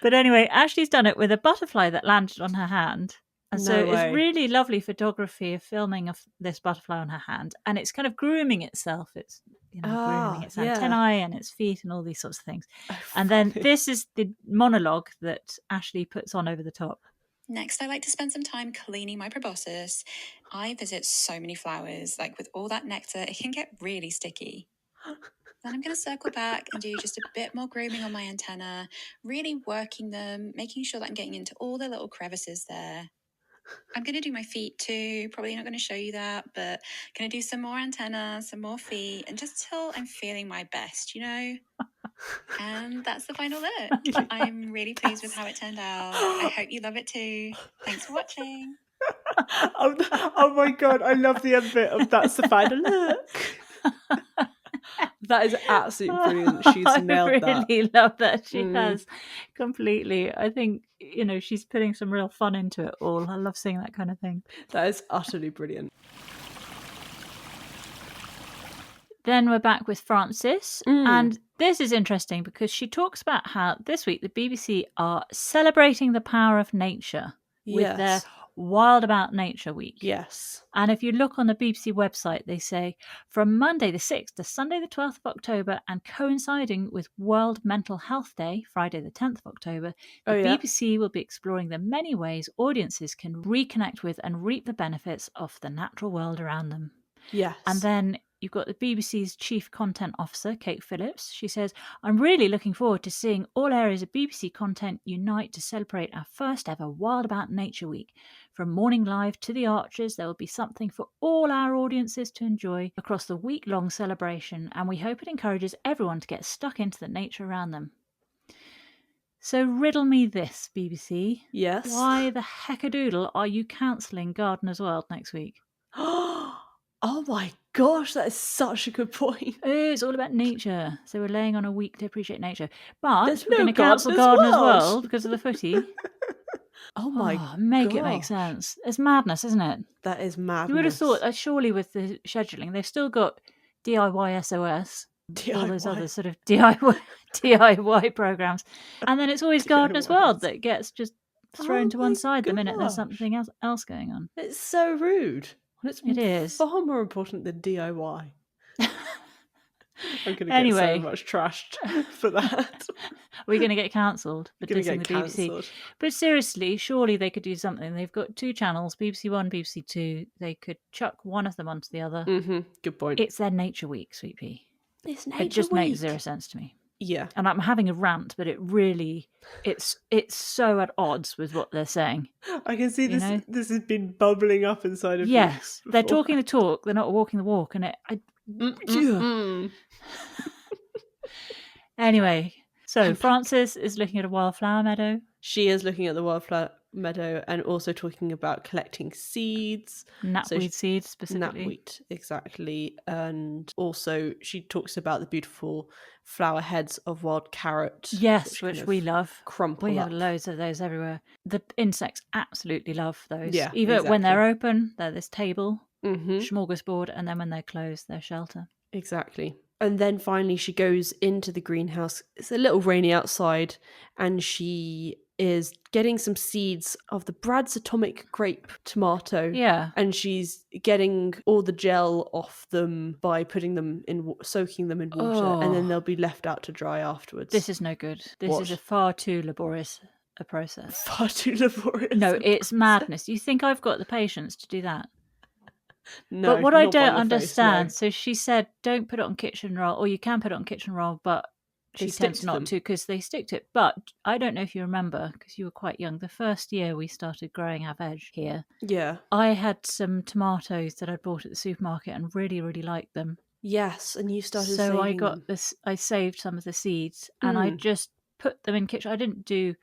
But anyway, Ashleigh's done it with a butterfly that landed on her hand. And so it's really lovely photography of filming of this butterfly on her hand. And it's kind of grooming itself. It's grooming its antennae and its feet and all these sorts of things. And then this is the monologue that Ashleigh puts on over the top. Next, I like to spend some time cleaning my proboscis. I visit so many flowers. Like with all that nectar, it can get really sticky. Then I'm going to circle back and do just a bit more grooming on my antenna, really working them, making sure that I'm getting into all the little crevices there. I'm going to do my feet too. Probably not going to show you that, but going to do some more antenna, some more feet, and just till I'm feeling my best, And that's the final look. I'm really pleased with how it turned out. I hope you love it too. Thanks for watching. Oh my god, I love the end bit of that's the final look. That is absolutely brilliant. She's nailed that. I really love that. She has completely. I think, she's putting some real fun into it all. I love seeing that kind of thing. That is utterly brilliant. Then we're back with Frances. And this is interesting because she talks about how this week the BBC are celebrating the power of nature with their Wild About Nature Week. Yes. And if you look on the BBC website, they say from Monday the 6th to Sunday the 12th of October and coinciding with World Mental Health Day, Friday the 10th of October, the BBC will be exploring the many ways audiences can reconnect with and reap the benefits of the natural world around them. Yes. And then you've got the BBC's Chief Content Officer, Kate Phillips. She says, I'm really looking forward to seeing all areas of BBC content unite to celebrate our first ever Wild About Nature Week. From morning live to the Archers, there will be something for all our audiences to enjoy across the week-long celebration, and we hope it encourages everyone to get stuck into the nature around them. So riddle me this, BBC. Yes. Why the heckadoodle are you cancelling Gardener's World next week? Oh my gosh, that is such a good point. It's all about nature. So we're laying on a week to appreciate nature. But we're no going to cancel Gardener's World because of the footy. Oh my god. It make sense. It's madness, isn't it? That is madness. You would have thought that surely with the scheduling, they've still got DIY SOS, all those other sort of DIY programs. And then it's always Gardener's World that gets just thrown to one side the minute there's something else going on. It's so rude. It is far more important than DIY. I'm going to Anyway. get so much trashed for that. We're going to get cancelled for Going to dissing get the BBC. cancelled. But seriously, surely they could do something. They've got 2 channels, BBC One, BBC Two. They could chuck one of them onto the other. Good point. It's their Nature Week, Sweet Pea. It's Nature It just Week. makes zero sense to me. Yeah. And I'm having a rant, but it really, it's so at odds with what they're saying. I can see You this. know? This has been bubbling up inside of Yes, you. they're talking the talk, they're not walking the walk, and Anyway, so Frances is looking at a wildflower meadow. She is looking at the wildflower meadow and also talking about collecting seeds. Knapweed seeds, specifically. Knapweed, exactly. And also she talks about the beautiful flower heads of wild carrot. Yes, which we love. Crumple We up. have loads of those everywhere. The insects absolutely love those. Yeah, Even when they're open, they're this table, smorgasbord, and then when they're closed, they're shelter. Exactly. And then finally she goes into the greenhouse. It's a little rainy outside and she is getting some seeds of the Brad's atomic grape tomato. Yeah. And she's getting all the gel off them by putting them in, soaking them in water, and then they'll be left out to dry afterwards. This is no good. This is a far too laborious a process. Far too laborious. No, it's madness. You think I've got the patience to do that? No, but what I not don't by the face, understand, no. so she said don't put it on kitchen roll, or you can put it on kitchen roll, but she tends not to because they stick to it. But I don't know if you remember, because you were quite young, the first year we started growing our veg here. Yeah. I had some tomatoes that I bought at the supermarket and really, really liked them. Yes, and you started So I saving got them. this, I saved some of the seeds and I just put them in kitchen. I didn't do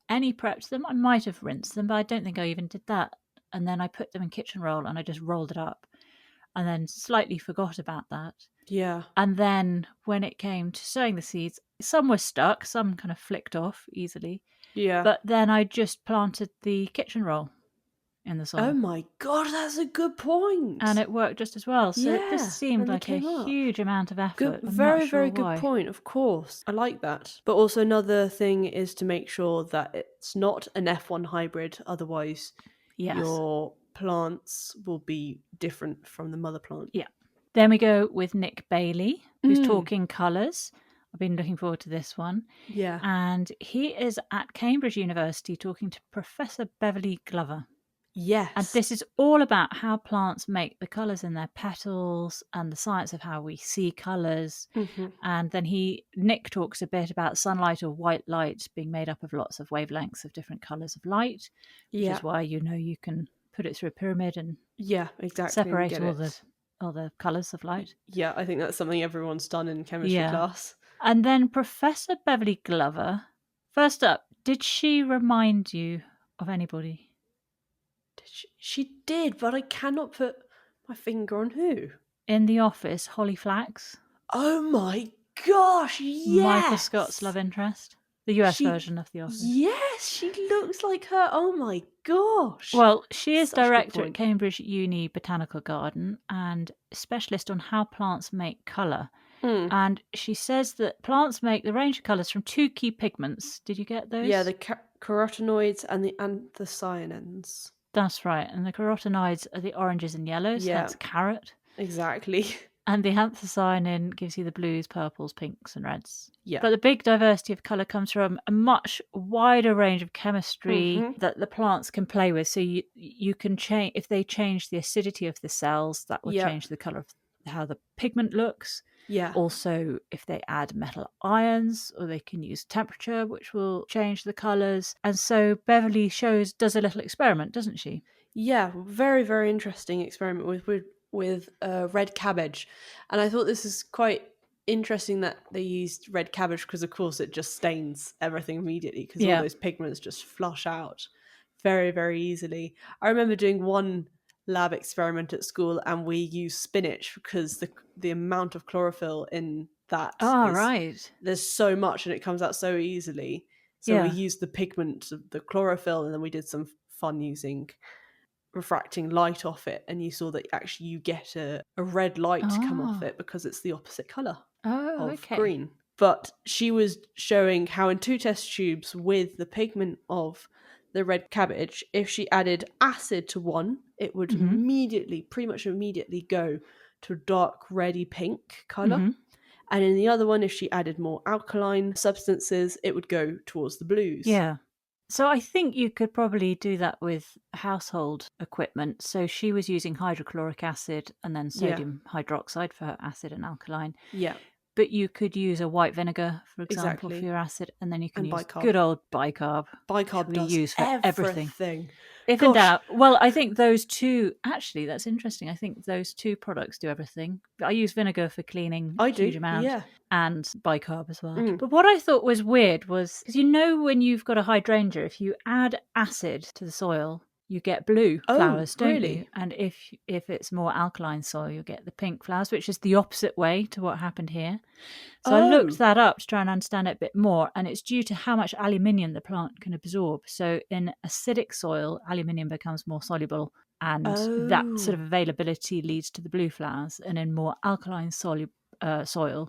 any prep to them. I might have rinsed them, but I don't think I even did that. And then I put them in kitchen roll and I just rolled it up and then slightly forgot about that. Yeah. And then when it came to sowing the seeds, some were stuck, some kind of flicked off easily. Yeah. But then I just planted the kitchen roll in the soil. Oh my God, that's a good point. And it worked just as well. So this seemed like a huge amount of effort. Good, very good point, of course. I like that. But also another thing is to make sure that it's not an F1 hybrid, otherwise your plants will be different from the mother plant. Yeah. Then we go with Nick Bailey, who's talking colours. I've been looking forward to this one. Yeah. And he is at Cambridge University talking to Professor Beverley Glover. Yes. And this is all about how plants make the colours in their petals and the science of how we see colours. And then Nick talks a bit about sunlight or white light being made up of lots of wavelengths of different colours of light, which is why you can put it through a pyramid and separate all the colours of light. Yeah, I think that's something everyone's done in chemistry class. And then Professor Beverley Glover, first up, did she remind you of anybody? She did, but I cannot put my finger on who. In The Office, Holly Flax. Oh my gosh, yes! Michael Scott's love interest. The US version of The Office. Yes, she looks like her. Oh my gosh. Well, she is director at Cambridge Uni Botanical Garden and specialist on how plants make colour. And she says that plants make the range of colours from 2 key pigments. Did you get those? Yeah, the carotenoids and the anthocyanins. That's right. And the carotenoids are the oranges and yellows. Yeah. That's carrot. Exactly. And the anthocyanin gives you the blues, purples, pinks, and reds. Yeah. But the big diversity of colour comes from a much wider range of chemistry that the plants can play with. So you can change, if they change the acidity of the cells, that will change the colour of how the pigment looks. Yeah. Also, if they add metal ions, or they can use temperature, which will change the colours. And so Beverley does a little experiment, doesn't she? Yeah, very, very interesting experiment with red cabbage. And I thought this is quite interesting that they used red cabbage because, of course, it just stains everything immediately because all those pigments just flush out very, very easily. I remember doing one lab experiment at school and we used spinach because the amount of chlorophyll in that there's so much and it comes out so easily, so we used the pigment of the chlorophyll and then we did some fun using refracting light off it, and you saw that actually you get a red light come off it because it's the opposite colour of green. But she was showing how in 2 test tubes with the pigment of the red cabbage, if she added acid to one, it would pretty much immediately go to a dark reddy pink colour. And in the other one, if she added more alkaline substances, it would go towards the blues. Yeah. So I think you could probably do that with household equipment. So she was using hydrochloric acid and then sodium hydroxide for her acid and alkaline. Yeah. But you could use a white vinegar, for example, Exactly. for your acid, and then you can And use bicarb. good old bicarb. Bicarb which we does use for everything. everything. If in doubt, well, I think those two, actually, that's interesting. I think those two products do everything. I use vinegar for cleaning I a huge do, amount yeah. and bicarb as well. Mm. But what I thought was weird was, because you know when you've got a hydrangea, if you add acid to the soil, you get blue flowers, don't really? you? And if it's more alkaline soil, you'll get the pink flowers, which is the opposite way to what happened here. So I looked that up to try and understand it a bit more, and it's due to how much aluminium the plant can absorb. So in acidic soil, aluminium becomes more soluble, and that sort of availability leads to the blue flowers. And in more alkaline soil,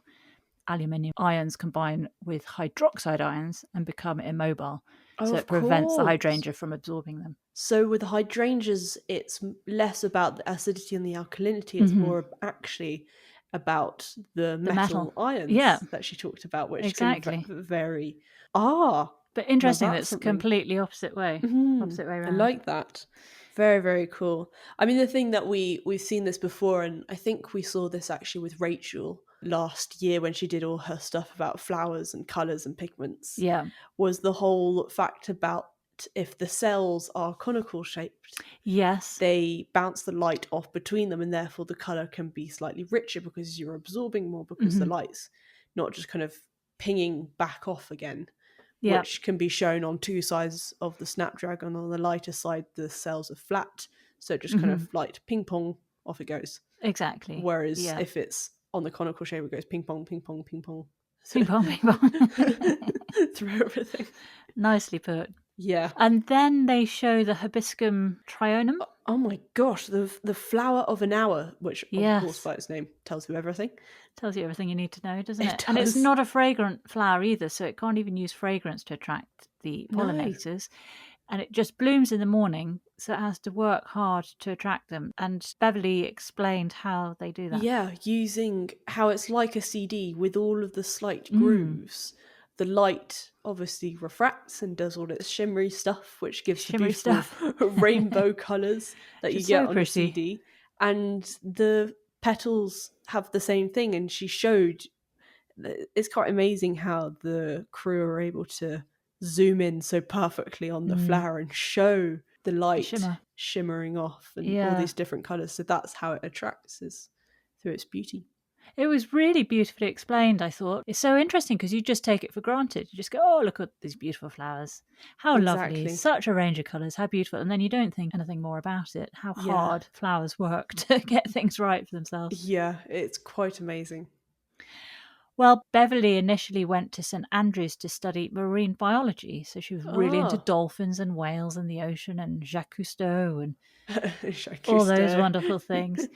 aluminium ions combine with hydroxide ions and become immobile. So it prevents the hydrangea from absorbing them. So with hydrangeas, it's less about the acidity and the alkalinity. It's more actually about the metal ions that she talked about, which can vary. But interesting, that's completely opposite way. Opposite way around. I like that. Very, very cool. I mean, the thing that we've seen this before, and I think we saw this actually with Rachel last year when she did all her stuff about flowers and colours and pigments. Yeah. Was the whole fact about if the cells are conical shaped, yes, they bounce the light off between them, and therefore the colour can be slightly richer because you're absorbing more, because the light's not just kind of pinging back off again. Which can be shown on two sides of the snapdragon. On the lighter side, the cells are flat, so just kind of like ping pong, off it goes. Exactly. Whereas if it's on the conical shape, it goes ping pong, ping pong, ping pong. Ping pong, ping pong. Through everything. Nicely put. Yeah. And then they show the Hibiscum trionum. Oh my gosh, the flower of an hour, which of course by its name tells you everything. Tells you everything you need to know, doesn't it? Does. And it's not a fragrant flower either, so it can't even use fragrance to attract the pollinators. No. And it just blooms in the morning, so it has to work hard to attract them. And Beverley explained how they do that. Yeah, using how it's like a CD with all of the slight grooves. The light obviously refracts and does all its shimmery stuff, which gives the beautiful rainbow colours that you get on a CD. And the petals have the same thing. And she showed, it's quite amazing how the crew are able to zoom in so perfectly on the flower and show the light shimmering off and all these different colours. So that's how it attracts, is through its beauty. It was really beautifully explained, I thought. It's so interesting because you just take it for granted. You just go, oh, look at these beautiful flowers. How lovely. Such a range of colours. How beautiful. And then you don't think anything more about it. How hard flowers work to get things right for themselves. Yeah, it's quite amazing. Well, Beverley initially went to St Andrews to study marine biology. So she was really into dolphins and whales in the ocean and Jacques Cousteau and all those wonderful things.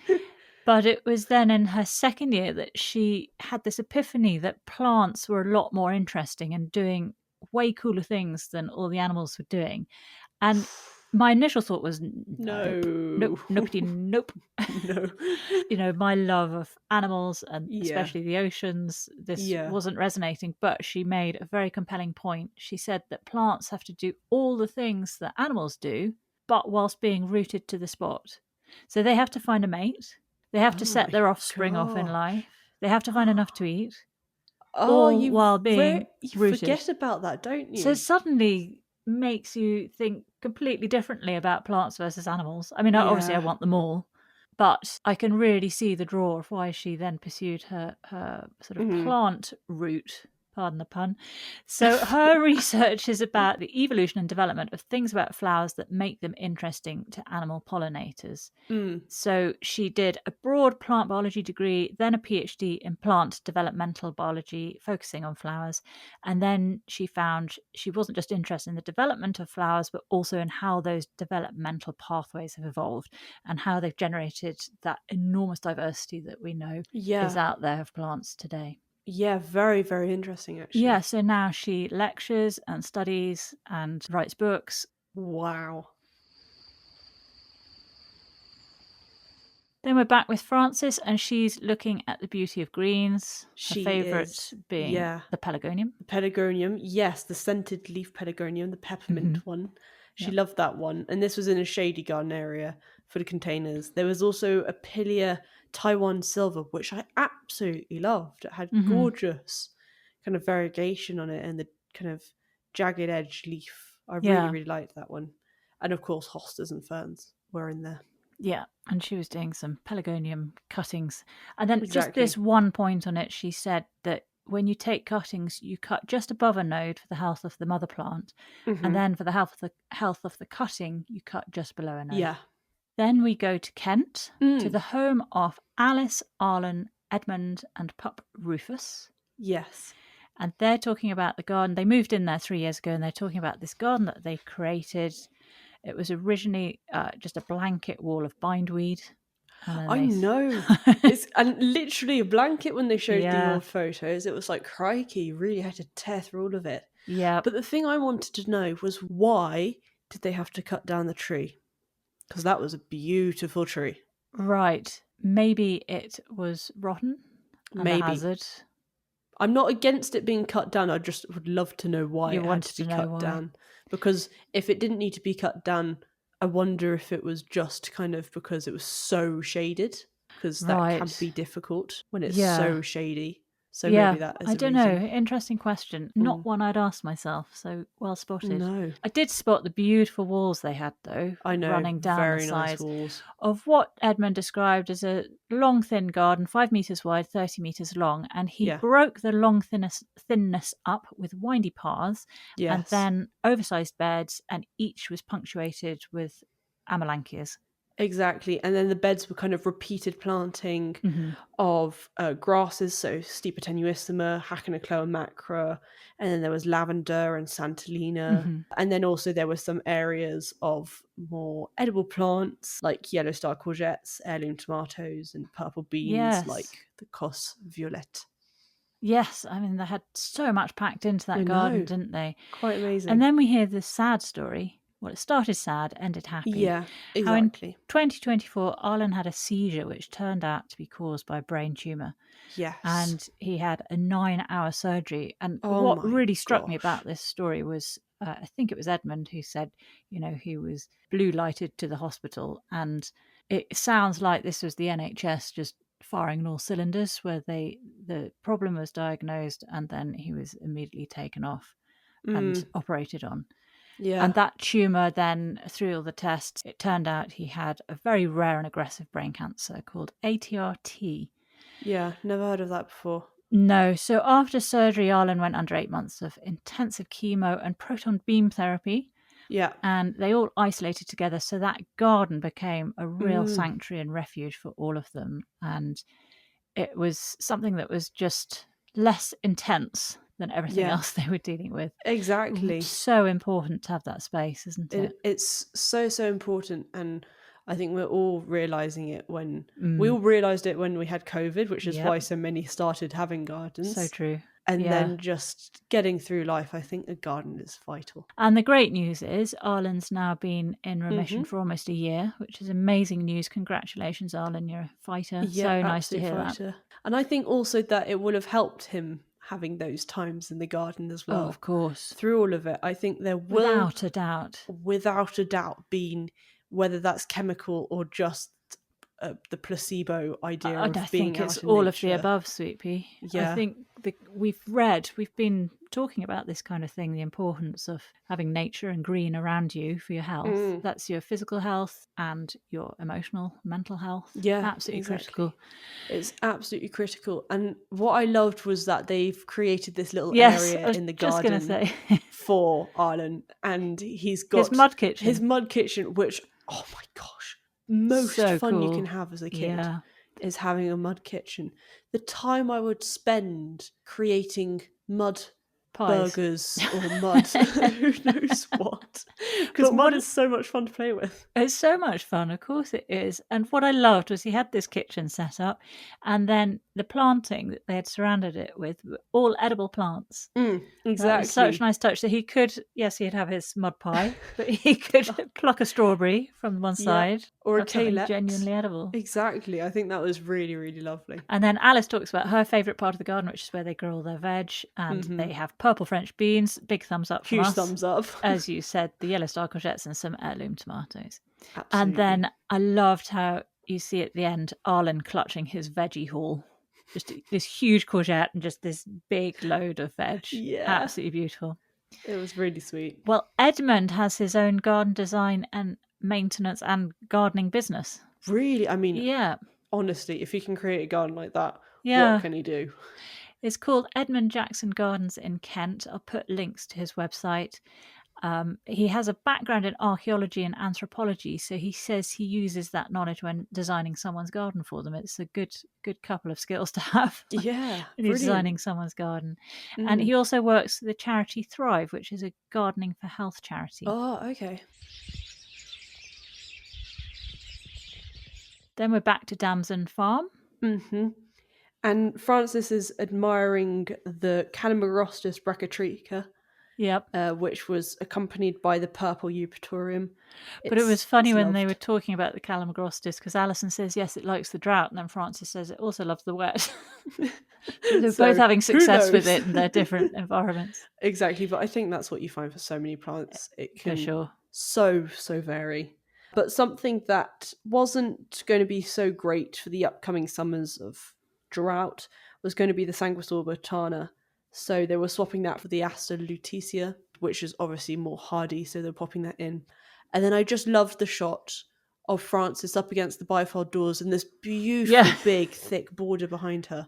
But it was then in her second year that she had this epiphany that plants were a lot more interesting and doing way cooler things than all the animals were doing. And my initial thought was, nope. No. You know, my love of animals and especially the oceans, this wasn't resonating. But she made a very compelling point. She said that plants have to do all the things that animals do, but whilst being rooted to the spot. So they have to find a mate. They have to set their offspring off in life. They have to find enough to eat. While being rooted. Forget about that, don't you? So it suddenly makes you think completely differently about plants versus animals. I mean, obviously I want them all, but I can really see the draw of why she then pursued her sort of plant route. Pardon the pun. So her research is about the evolution and development of things about flowers that make them interesting to animal pollinators. So she did a broad plant biology degree, then a PhD in plant developmental biology, focusing on flowers. And then she found she wasn't just interested in the development of flowers, but also in how those developmental pathways have evolved and how they've generated that enormous diversity that we know is out there of plants today. Yeah, very, very interesting, actually. Yeah, so now she lectures and studies and writes books. Wow. Then Then we're back with Frances, and she's looking at the beauty of greens. Her She favourite is, being the pelargonium. The pelargonium, yes, the scented leaf pelargonium, the peppermint one. She loved that one. And this was in a shady garden area for the containers. There was also a Pilia Taiwan silver, which I absolutely loved. It had gorgeous kind of variegation on it and the kind of jagged edge leaf. I really, really liked that one. And of course, hostas and ferns were in there. Yeah, and she was doing some pelargonium cuttings. And then just this one point on it, she said that when you take cuttings, you cut just above a node for the health of the mother plant. And then for the health of the cutting, you cut just below a node. Yeah. Then we go to Kent, to the home of Alice, Arlen, Edmund, and pup Rufus. Yes. And they're talking about the garden. They moved in there 3 years ago, and they're talking about this garden that they created. It was originally just a blanket wall of bindweed. I know. It's and literally a blanket when they showed the old photos. It was like, crikey, you really had to tear through all of it. Yeah. But the thing I wanted to know was, why did they have to cut down the tree? Because that was a beautiful tree. Right. Maybe it was rotten and a hazard. I'm not against it being cut down. I just would love to know why it had to be cut down. Because if it didn't need to be cut down, I wonder if it was just kind of because it was so shaded. Because that can be difficult when it's so shady. So maybe that is I don't know. Interesting question. Not one I'd asked myself. So well spotted. No. I did spot the beautiful walls they had, though. I know. Running down very the nice sides walls. of what Edmund described as a long, thin garden, 5 metres wide, 30 metres long. And he broke the long thinness up with windy paths and then oversized beds, and each was punctuated with amelanchias. Exactly. And then the beds were kind of repeated planting of grasses, so Stipa tenuissima, Haconocloa macra, and then there was lavender and Santolina. And then also there were some areas of more edible plants like yellow star courgettes, heirloom tomatoes, and purple beans like the Cos violette. Yes, I mean, they had so much packed into that garden, didn't they? Quite amazing. And then we hear this sad story. Well, it started sad, ended happy. Yeah, exactly. How in 2024, Arlen had a seizure which turned out to be caused by a brain tumour. Yes. And he had a 9-hour surgery. And what really struck me about this story was, I think it was Edmund who said, he was blue lighted to the hospital. And it sounds like this was the NHS just firing on all cylinders, where the problem was diagnosed and then he was immediately taken off and operated on. Yeah. And that tumour then, through all the tests, it turned out he had a very rare and aggressive brain cancer called ATRT. Yeah, never heard of that before. No. So after surgery, Arlen went under 8 months of intensive chemo and proton beam therapy. Yeah. And they all isolated together. So that garden became a real sanctuary and refuge for all of them. And it was something that was just less intense than everything else they were dealing with. Exactly. It's so important to have that space, isn't it? It's so, so important. And I think we're all realising it when... We all realised it when we had COVID, which is why so many started having gardens. So true. And then just getting through life, I think a garden is vital. And the great news is Arlen's now been in remission for almost a year, which is amazing news. Congratulations, Arlen. You're a fighter. Yeah, so nice to hear that. And I think also that it will have helped him having those times in the garden as well. Oh, of course. Through all of it, I think there will... Without a doubt, been, whether that's chemical or just the placebo idea of being out in nature. I think it's all of the above, Sweet Pea. Yeah. I think we've been talking about this kind of thing, the importance of having nature and green around you for your health. That's your physical health and your emotional, mental health. Yeah, absolutely critical. It's absolutely critical. And what I loved was that they've created this little area in the garden for Arlen, and he's got his mud kitchen, which, oh my gosh, most so fun cool. You can have as a kid is having a mud kitchen. The time I would spend creating mud pies. Burgers or mud, who knows what, because mud is so much fun to play with. It's so much fun, of course it is. And what I loved was he had this kitchen set up, and then the planting that they had surrounded it with were all edible plants. Exactly. Such a nice touch. So he could, he'd have his mud pie, but he could pluck a strawberry from one side Or a Have something calyx. genuinely edible. Exactly. I think that was really, really lovely. And then Alice talks about her favourite part of the garden, which is where they grow all their veg, and they have purple French beans. Big thumbs up from Huge us. thumbs up. As you said, the yellow star courgettes and some heirloom tomatoes. Absolutely. And then I loved how you see at the end Arlen clutching his veggie haul. Just this huge courgette and just this big load of veg. Yeah. Absolutely beautiful. It was really sweet. Well, Edmund has his own garden design and maintenance and gardening business. Really? I mean, Yeah. honestly, if he can create a garden like that, Yeah. what can he do? It's called Edmund Jackson Gardens in Kent. I'll put links to his website. He has a background in archaeology and anthropology, so he says he uses that knowledge when designing someone's garden for them. It's a good couple of skills to have. Yeah. when you're designing someone's garden. Mm. And he also works for the charity Thrive, which is a gardening for health charity. Oh, okay. Then we're back to Damson Farm. Mm-hmm. And Francis is admiring the Calamarostis brachytrica, Yep. which was accompanied by the purple eupatorium. But it was funny when they were talking about the Calamarostis, because Alison says, yes, it likes the drought, and then Francis says it also loves the wet. So they're both having success with it in their different environments. Exactly, but I think that's what you find for so many plants. It can For sure. so vary. But something that wasn't going to be so great for the upcoming summers of drought was going to be the Sanguisorba tana. So they were swapping that for the Aster lutetia, which is obviously more hardy, so they're popping that in. And then I just loved the shot of Frances up against the bifold doors and this beautiful, big, thick border behind her.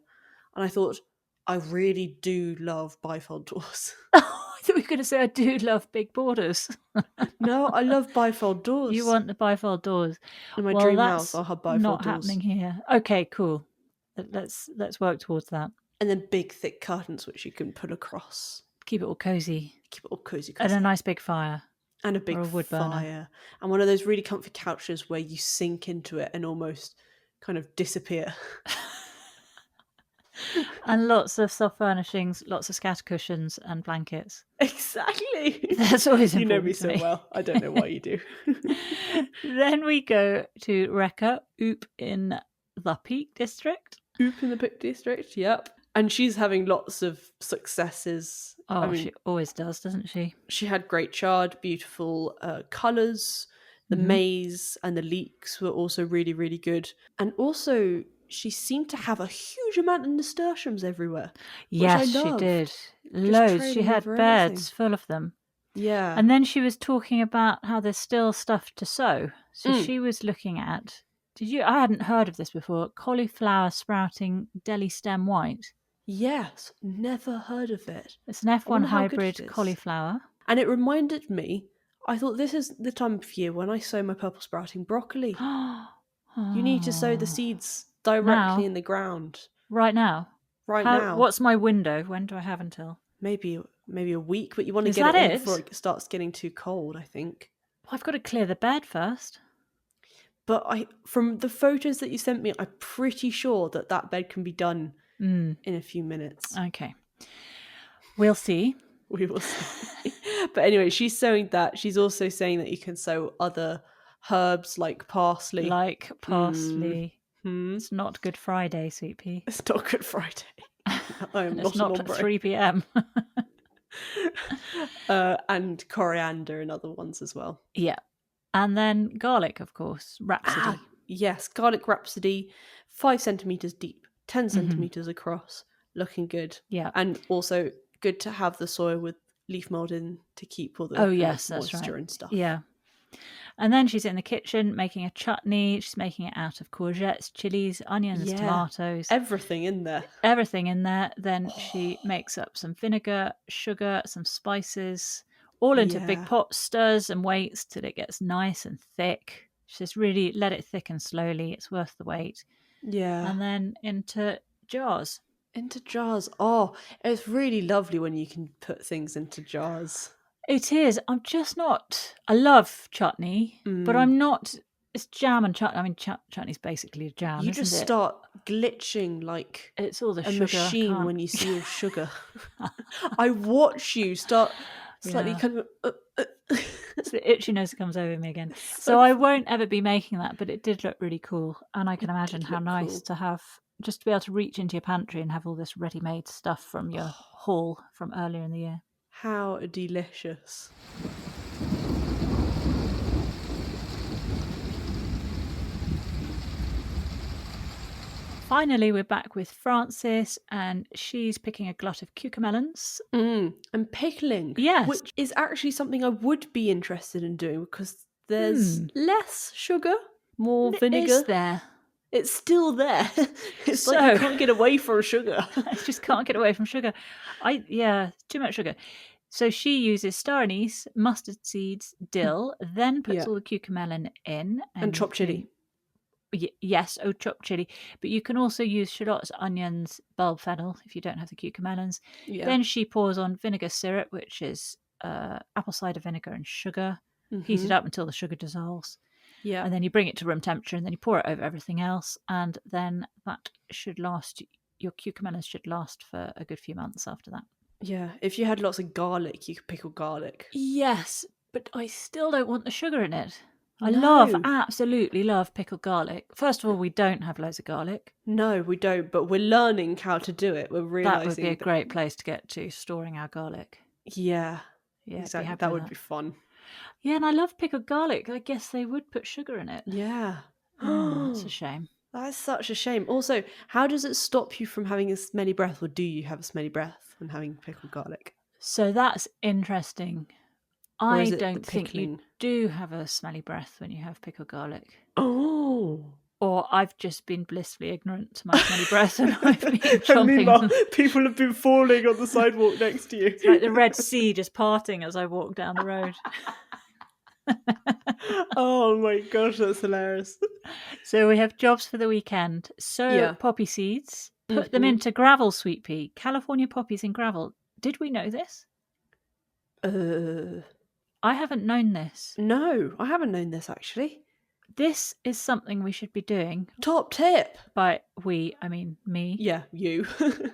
And I thought, I really do love bifold doors. I thought we were going to say I do love big borders. No, I love bifold doors. You want the bifold doors. In my dream house, I'll have bifold not doors. Happening here. Okay, cool. Let's work towards that. And then big, thick curtains which you can put across. Keep it all cozy. Keep it all cozy. And a nice big fire. And a big wood fire. burner. And one of those really comfy couches where you sink into it and almost kind of disappear. And lots of soft furnishings, lots of scatter cushions and blankets. Exactly. That's always important. You know me to so me. well. I don't know why you do. Then we go to Rekha, Oop in the Peak District. Oop in the Peak District, yep. And she's having lots of successes. Oh, I mean, she always does, doesn't she? She had great chard, beautiful colours. The maize and the leeks were also really, really good. And also, she seemed to have a huge amount of nasturtiums everywhere. Yes, which I she loved. did. Just Loads. She trailing had over beds everything. full of them. Yeah. And then she was talking about how there's still stuff to sow. So she was looking at, I hadn't heard of this before, cauliflower sprouting deli stem white. Yes, never heard of it. It's an I F1 wonder how good hybrid it is. cauliflower. And it reminded me, I thought this is the time of year when I sow my purple sprouting broccoli. You need to sow the seeds directly in the ground. Right now? Now. What's my window? When do I have until? Maybe a week, but you want to Is get that it in it? before it starts getting too cold, I think. Well, I've got to clear the bed first. But from the photos that you sent me, I'm pretty sure that bed can be done in a few minutes. Okay. We'll see. We will see. But anyway, she's sowing that. She's also saying that you can sow other herbs like parsley. It's not Good Friday, Sweet Pea. It's not Good Friday. I am It's not not an at ombre. 3 p.m. And coriander and other ones as well. Yeah. And then garlic, of course. Rhapsody. Yes, garlic rhapsody, 5 centimetres deep, 10 centimetres across. Looking good. Yeah. And also good to have the soil with leaf mould in to keep all the moisture and stuff. Yeah. And then she's in the kitchen making a chutney. She's making it out of courgettes, chilies, onions, tomatoes. Everything in there. Everything in there. Then she makes up some vinegar, sugar, some spices, all into big pots, stirs and waits till it gets nice and thick. She says really let it thicken slowly. It's worth the wait. Yeah. And then into jars. Into jars. Oh, it's really lovely when you can put things into jars. It is. I'm just not. I love chutney, but I'm not. It's jam and chutney. I mean, chutney's basically a jam. You just start glitching like it's all the a sugar. machine when you see all sugar. I watch you start slightly kind of It's the itchiness comes over me again. So I won't ever be making that, but it did look really cool. And I can imagine how nice cool. to have, just to be able to reach into your pantry and have all this ready-made stuff from your haul from earlier in the year. How delicious. Finally, we're back with Frances, and she's picking a glut of cucamelons. And pickling. Yes. Which is actually something I would be interested in doing because there's less sugar, more vinegar. Is there? It's still there. It's like you can't get away from sugar. I just can't get away from sugar. Too much sugar. So she uses star anise, mustard seeds, dill, then puts all the cucamelon in. And chopped chilli. Yes, chopped chilli. But you can also use shallots, onions, bulb fennel if you don't have the cucamelons. Yeah. Then she pours on vinegar syrup, which is apple cider vinegar and sugar. Heat it up until the sugar dissolves. Yeah. And then you bring it to room temperature and then you pour it over everything else. And then that should last, your cucamelons should last for a good few months after that. Yeah. If you had lots of garlic, you could pickle garlic. Yes, but I still don't want the sugar in it. I absolutely love pickled garlic. First of all, we don't have loads of garlic. No, we don't, but we're learning how to do it. We're realising that would be a great place to get to, storing our garlic. Yeah, exactly. That would be fun. Yeah, and I love pickled garlic. I guess they would put sugar in it. Yeah. That's a shame. That's such a shame. Also, how does it stop you from having a smelly breath, or do you have a smelly breath when having pickled garlic? So that's interesting. I don't think you do have a smelly breath when you have pickled garlic. Oh. Or I've just been blissfully ignorant to my smelly breath and I've been chomping. Meanwhile, people have been falling on the sidewalk next to you. It's like the Red Sea just parting as I walk down the road. Oh my gosh, that's hilarious. So we have jobs for the weekend. Poppy seeds, put them into gravel, sweet pea. California poppies in gravel. Did we know this? I haven't known this. No, I haven't known this actually. This is something we should be doing. Top tip. By we, I mean me. Yeah, you.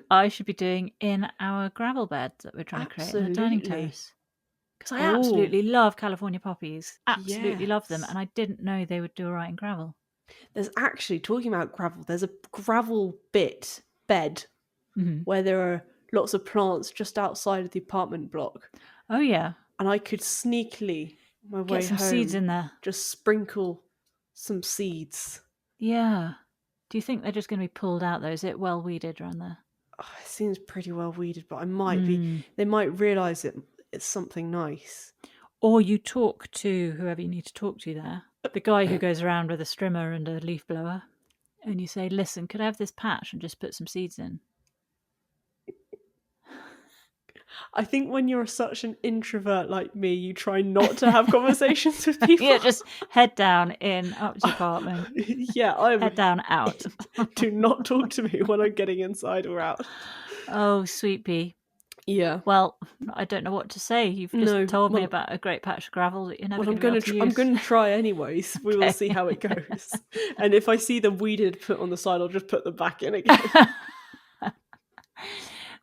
I should be doing in our gravel bed that we're trying to create on the dining terrace. Because I absolutely love California poppies. Absolutely love them. And I didn't know they would do all right in gravel. There's actually, talking about gravel, there's a gravel bed where there are lots of plants just outside of the apartment block. Oh, yeah. And I could sneakily, my way get some home, seeds in there. Just sprinkle some seeds. Yeah. Do you think they're just going to be pulled out, though? Is it well weeded around there? Oh, it seems pretty well weeded, but I might be. They might realise it's something nice. Or you talk to whoever you need to talk to there. The guy who goes around with a strimmer and a leaf blower. And you say, listen, could I have this patch and just put some seeds in? I think when you're such an introvert like me, you try not to have conversations with people. Yeah, just head down in, up to your apartment. Yeah, head down, out. Do not talk to me when I'm getting inside or out. Oh, sweet pea. Yeah. Well, I don't know what to say. You've just told me about a great patch of gravel that you're never going to be able to use. I'm going to try anyways. We will see how it goes. And if I see them weeded put on the side, I'll just put them back in again.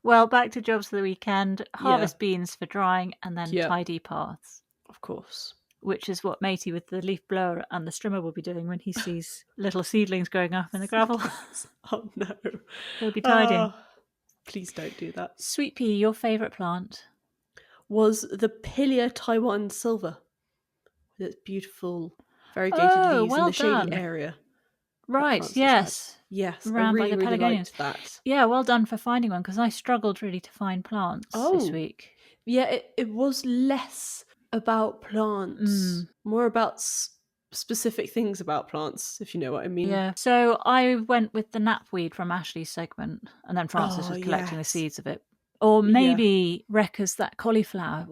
Well, back to jobs for the weekend. Harvest beans for drying and then tidy paths. Of course. Which is what Matey with the leaf blower and the strimmer will be doing when he sees little seedlings growing up in the gravel. Oh, no. He'll be tidying. Please don't do that. Sweet pea, your favourite plant? Was the Pilia Taiwan Silver. With its beautiful, variegated leaves in the shady area. Right, yes. Yes, around I really, by the really Pelargoniums. liked that. Yeah, well done for finding one, because I struggled really to find plants this week. Yeah, it was less about plants, more about specific things about plants, if you know what I mean. Yeah, so I went with the knapweed from Ashleigh's segment, and then Frances was collecting the seeds of it. Or maybe Rekha's that cauliflower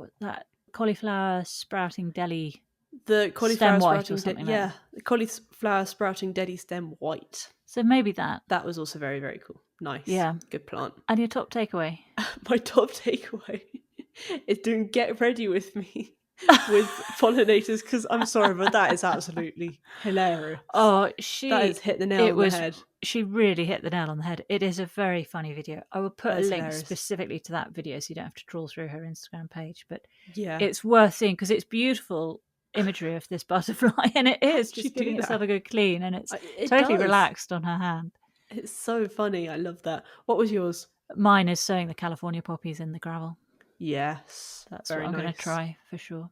sprouting deli. The cauliflower sprouting stem white, the cauliflower sprouting daddy stem white. So maybe that. That was also very, very cool. Nice. Yeah. Good plant. And your top takeaway? My top takeaway is doing Get Ready With Me. with pollinators, because I'm sorry, but that is absolutely hilarious. Oh, that has hit the nail on the head. She really hit the nail on the head. It is a very funny video. I will put a link hilarious. specifically to that video so you don't have to trawl through her Instagram page. But Yeah, it's worth seeing because it's beautiful imagery of this butterfly, and it is just giving itself a good clean, and it's totally relaxed on her hand. It's so funny. I love that. What was yours? Mine is sowing the California poppies in the gravel. Yes, that's what I'm going to try for sure.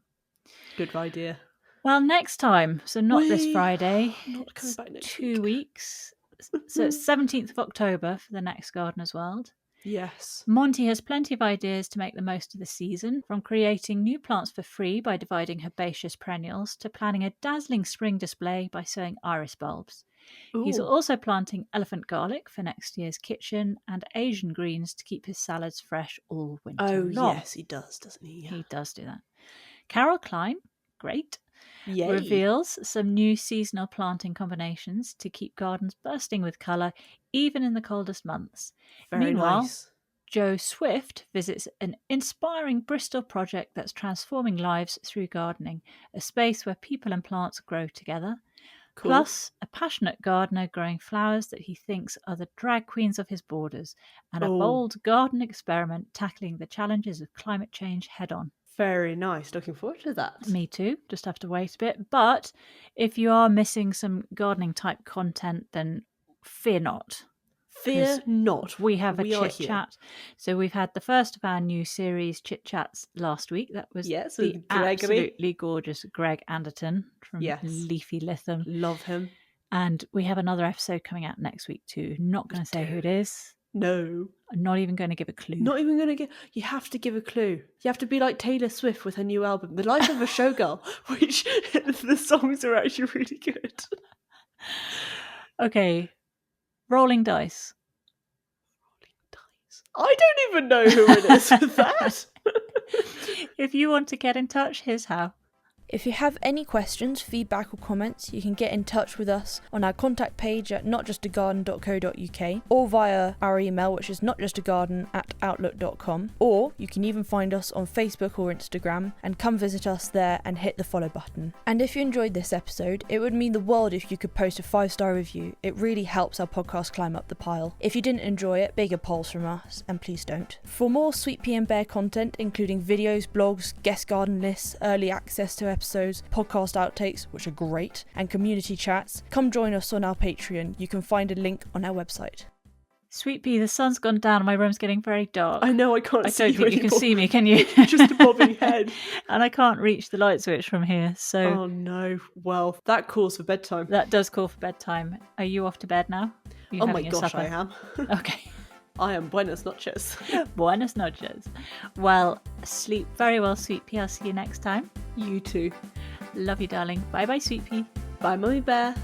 Good idea. Well, next time, so not this Friday, not coming back next 2 weeks. So it's 17th of October for the next Gardener's World. Yes. Monty has plenty of ideas to make the most of the season, from creating new plants for free by dividing herbaceous perennials to planning a dazzling spring display by sowing iris bulbs. Ooh. He's also planting elephant garlic for next year's kitchen and Asian greens to keep his salads fresh all winter long. Yes, he does, doesn't he? Yeah. He does do that. Carol Klein, great, Yay. reveals some new seasonal planting combinations to keep gardens bursting with colour even in the coldest months. Meanwhile, nice. Joe Swift visits an inspiring Bristol project that's transforming lives through gardening, a space where people and plants grow together. Cool. Plus, a passionate gardener growing flowers that he thinks are the drag queens of his borders, and a bold garden experiment tackling the challenges of climate change head on. Very nice. Looking forward to that. Me too. Just have to wait a bit. But if you are missing some gardening type content, then fear not. Fear not. We have a chit chat. So we've had the first of our new series chit chats last week. That was the absolutely gorgeous Greg Anderton from Leafy Lytham. Love him. And we have another episode coming out next week too. Not going to say who it is. No. I'm not even going to give a clue. Not even going to give... You have to give a clue. You have to be like Taylor Swift with her new album, The Life of a Showgirl, which the songs are actually really good. Okay. Rolling dice. I don't even know who it is with that. If you want to get in touch, here's how. If you have any questions, feedback or comments, you can get in touch with us on our contact page at notjustagarden.co.uk or via our email, which is notjustagarden@outlook.com, or you can even find us on Facebook or Instagram and come visit us there and hit the follow button. And if you enjoyed this episode, it would mean the world if you could post a 5-star review. It really helps our podcast climb up the pile. If you didn't enjoy it, bigger polls from us, and please don't. For more Sweet Pea and Bear content, including videos, blogs, guest garden lists, early access to episodes, podcast outtakes, which are great, and community chats, come join us on our Patreon. You can find a link on our website. Sweet Pea, the sun's gone down and my room's getting very dark. I know, I can't see you. I don't think you can see me, can you? Just a bobbing head. And I can't reach the light switch from here, so... Oh no. Well, that calls for bedtime. That does call for bedtime. Are you off to bed now? Oh my gosh, supper? I am. Okay. I am. Buenas noches. Buenas noches. Well, sleep very well, Sweet Pea. I'll see you next time. You too. Love you, darling. Bye-bye, Sweet Pea. Bye, Mummy Bear.